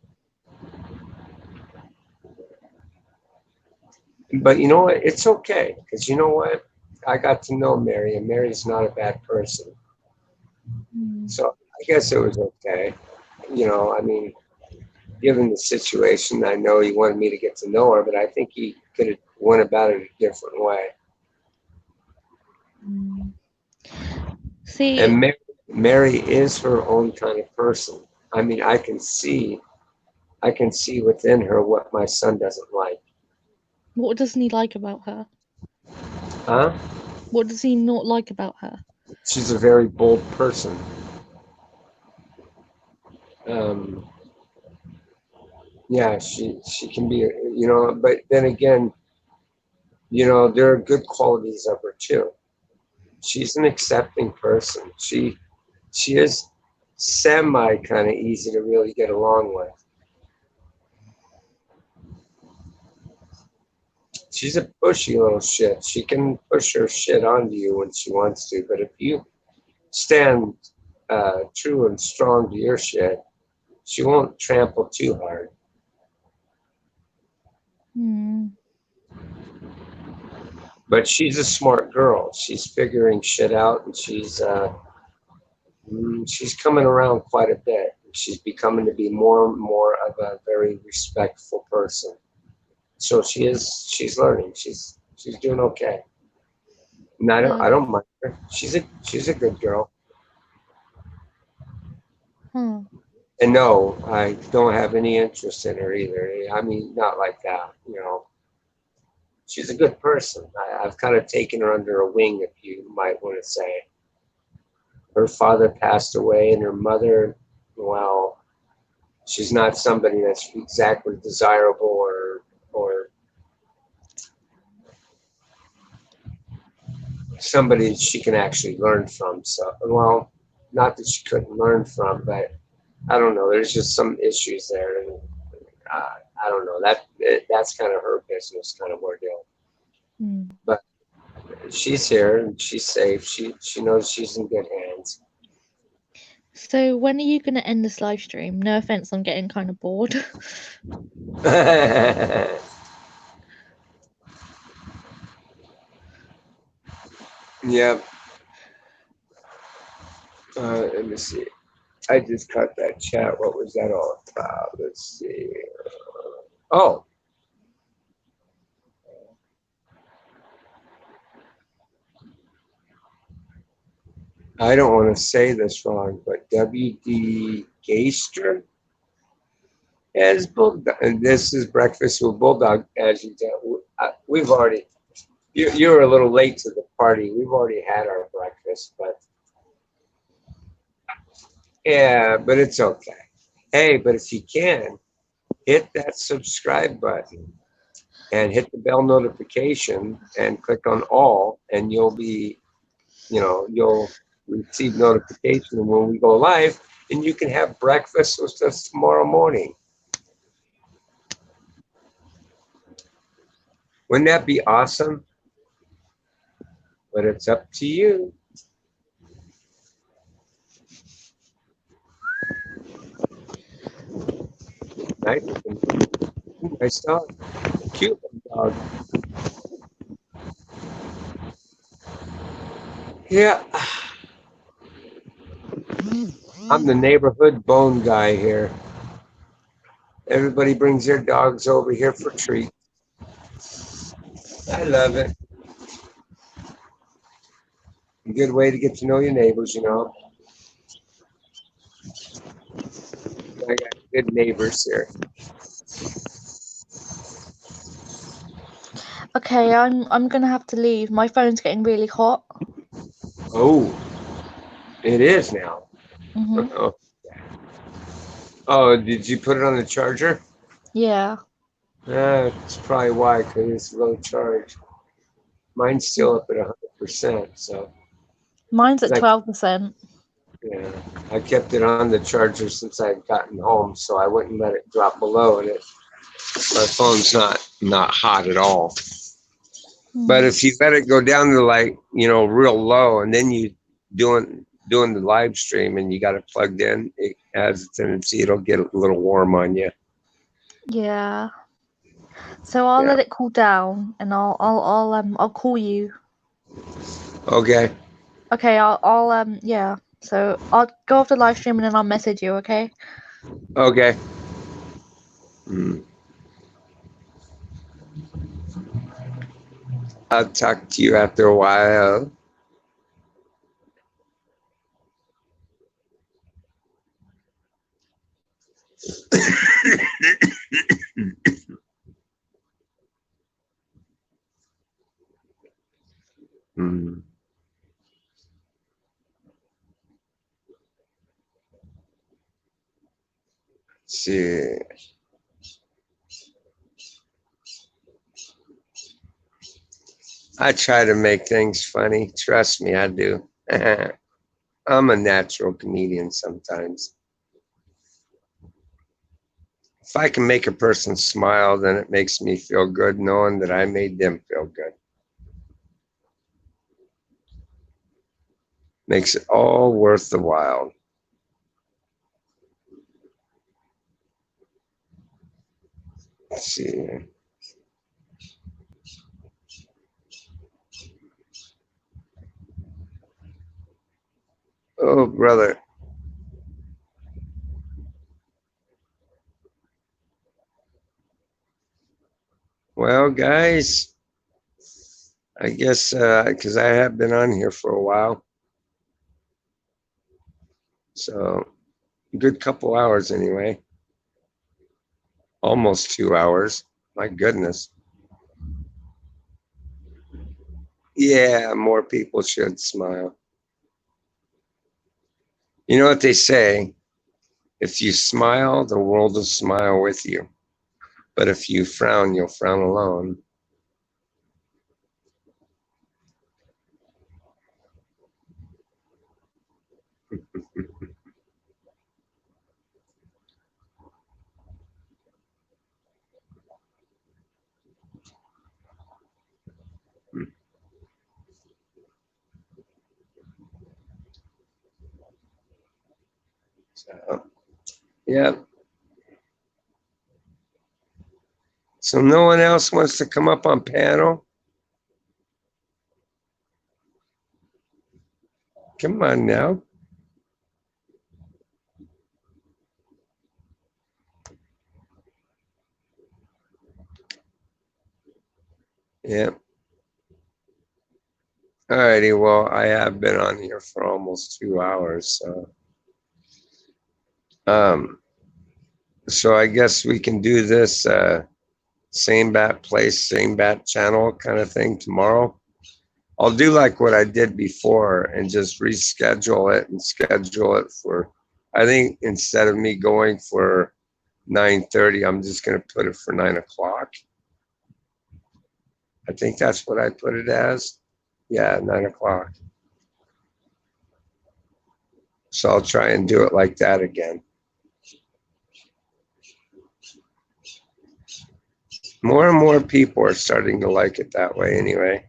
But you know what? It's okay because you know what? I got to know Mary, and Mary's not a bad person. Mm. So I guess it was okay. I mean, given the situation, I know he wanted me to get to know her, but I think he could have went about it a different way. Mm. See, And Mary is her own kind of person. I mean, I can see within her what my son doesn't like. what doesn't he like about her? Huh? What does he not like about her? She's a very bold person. Um, yeah, she can be, but then again, there are good qualities of her too. She's an accepting person. She is semi kind of easy to really get along with. She's a pushy little shit. She can push her shit onto you when she wants to, but if you stand true and strong to your shit, she won't trample too hard. Hmm. But she's a smart girl. She's figuring shit out, and she's coming around quite a bit. She's becoming to be more and more of a very respectful person. So she's learning. She's doing okay. And I don't mind her. She's a good girl. Hmm. And no, I don't have any interest in her either. I mean, not like that. She's a good person. I've kind of taken her under a wing, if you might want to say. Her father passed away, and her mother, well, she's not somebody that's exactly desirable or somebody she can actually learn from. So, well, not that she couldn't learn from, but I don't know. There's just some issues there, and I don't know. That's kind of her business, kind of ordeal. Hmm. But she's here and she's safe. She knows she's in good hands. So when are you gonna end this live stream? No offense, I'm getting kind of bored. Yep. Let me see. I just cut that chat. What was that all about? Let's see. Oh, I don't want to say this wrong, but W.D. Geister as Bulldog. And this is Breakfast with Bulldog. As you tell, we've already, you were a little late to the party. We've already had our breakfast, but yeah, but it's okay. Hey, but if you can, hit that subscribe button and hit the bell notification and click on all, and you'll receive notification when we go live, and you can have breakfast with us tomorrow morning. Wouldn't that be awesome? But it's up to you. Nice, nice dog, cute dog. Yeah, I'm the neighborhood bone guy here. Everybody brings their dogs over here for treats. I love it. A good way to get to know your neighbors. I got good neighbors here. Okay, I'm gonna have to leave. My phone's getting really hot. Oh, it is now. Hmm. Oh, oh, did you put it on the charger? Yeah. That's probably why, because it's low charge. Mine's still up at 100%. So, Mine's at like, 12%. yeah, I kept it on the charger since I'd gotten home, so I wouldn't let it drop below, and my phone's not hot at all. But if you let it go down to real low, and then you doing the live stream and you got it plugged in, it has a tendency it'll get a little warm on you. Yeah. So I'll Yeah. let it cool down, and I'll call you. Okay. Okay. I'll yeah. So I'll go off the live stream and then I'll message you. Okay. Okay. Mm. I'll talk to you after a while. Mm. See, I try to make things funny. Trust me, I do. I'm a natural comedian sometimes. If I can make a person smile, then it makes me feel good knowing that I made them feel good. Makes it all worth the while. Let's see. Oh, brother. Well, guys, I guess because I have been on here for a while, so a good couple hours anyway. Almost 2 hours. My goodness. Yeah, more people should smile. You know what they say? If you smile, the world will smile with you. But if you frown, you'll frown alone. So, yeah. So no one else wants to come up on panel? Come on now. Yeah. All righty. Well, I have been on here for almost 2 hours. Um, so I guess we can do this same bat place, same bat channel kind of thing tomorrow. I'll do like what I did before and just reschedule it and schedule it for, I think instead of me going for 9:30, I'm just going to put it for 9 o'clock. I think that's what I put it as. Yeah, 9 o'clock. So I'll try and do it like that again. More and more people are starting to like it that way anyway.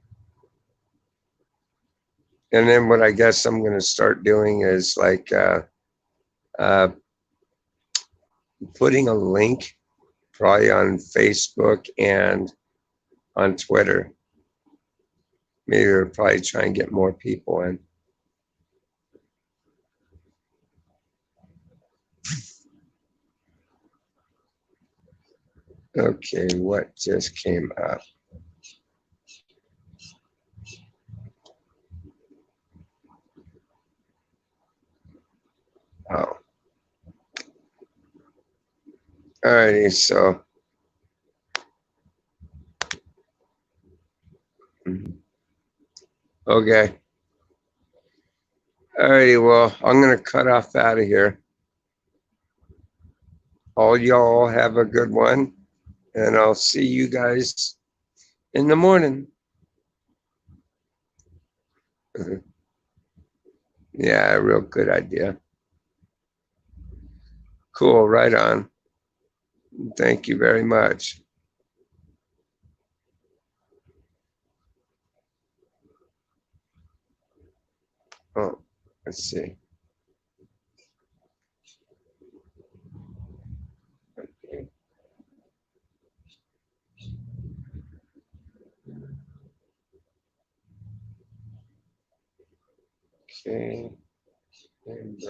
And then what I guess I'm going to start doing is like uh, putting a link probably on Facebook and on Twitter. Maybe we'll probably try and get more people in. Okay, what just came up? Oh, alrighty. So, okay. Alrighty. Well, I'm gonna cut off out of here. All y'all have a good one, and I'll see you guys in the morning. Yeah, real good idea. Cool. Right on. Thank you very much. Oh, let's see. Okay. And,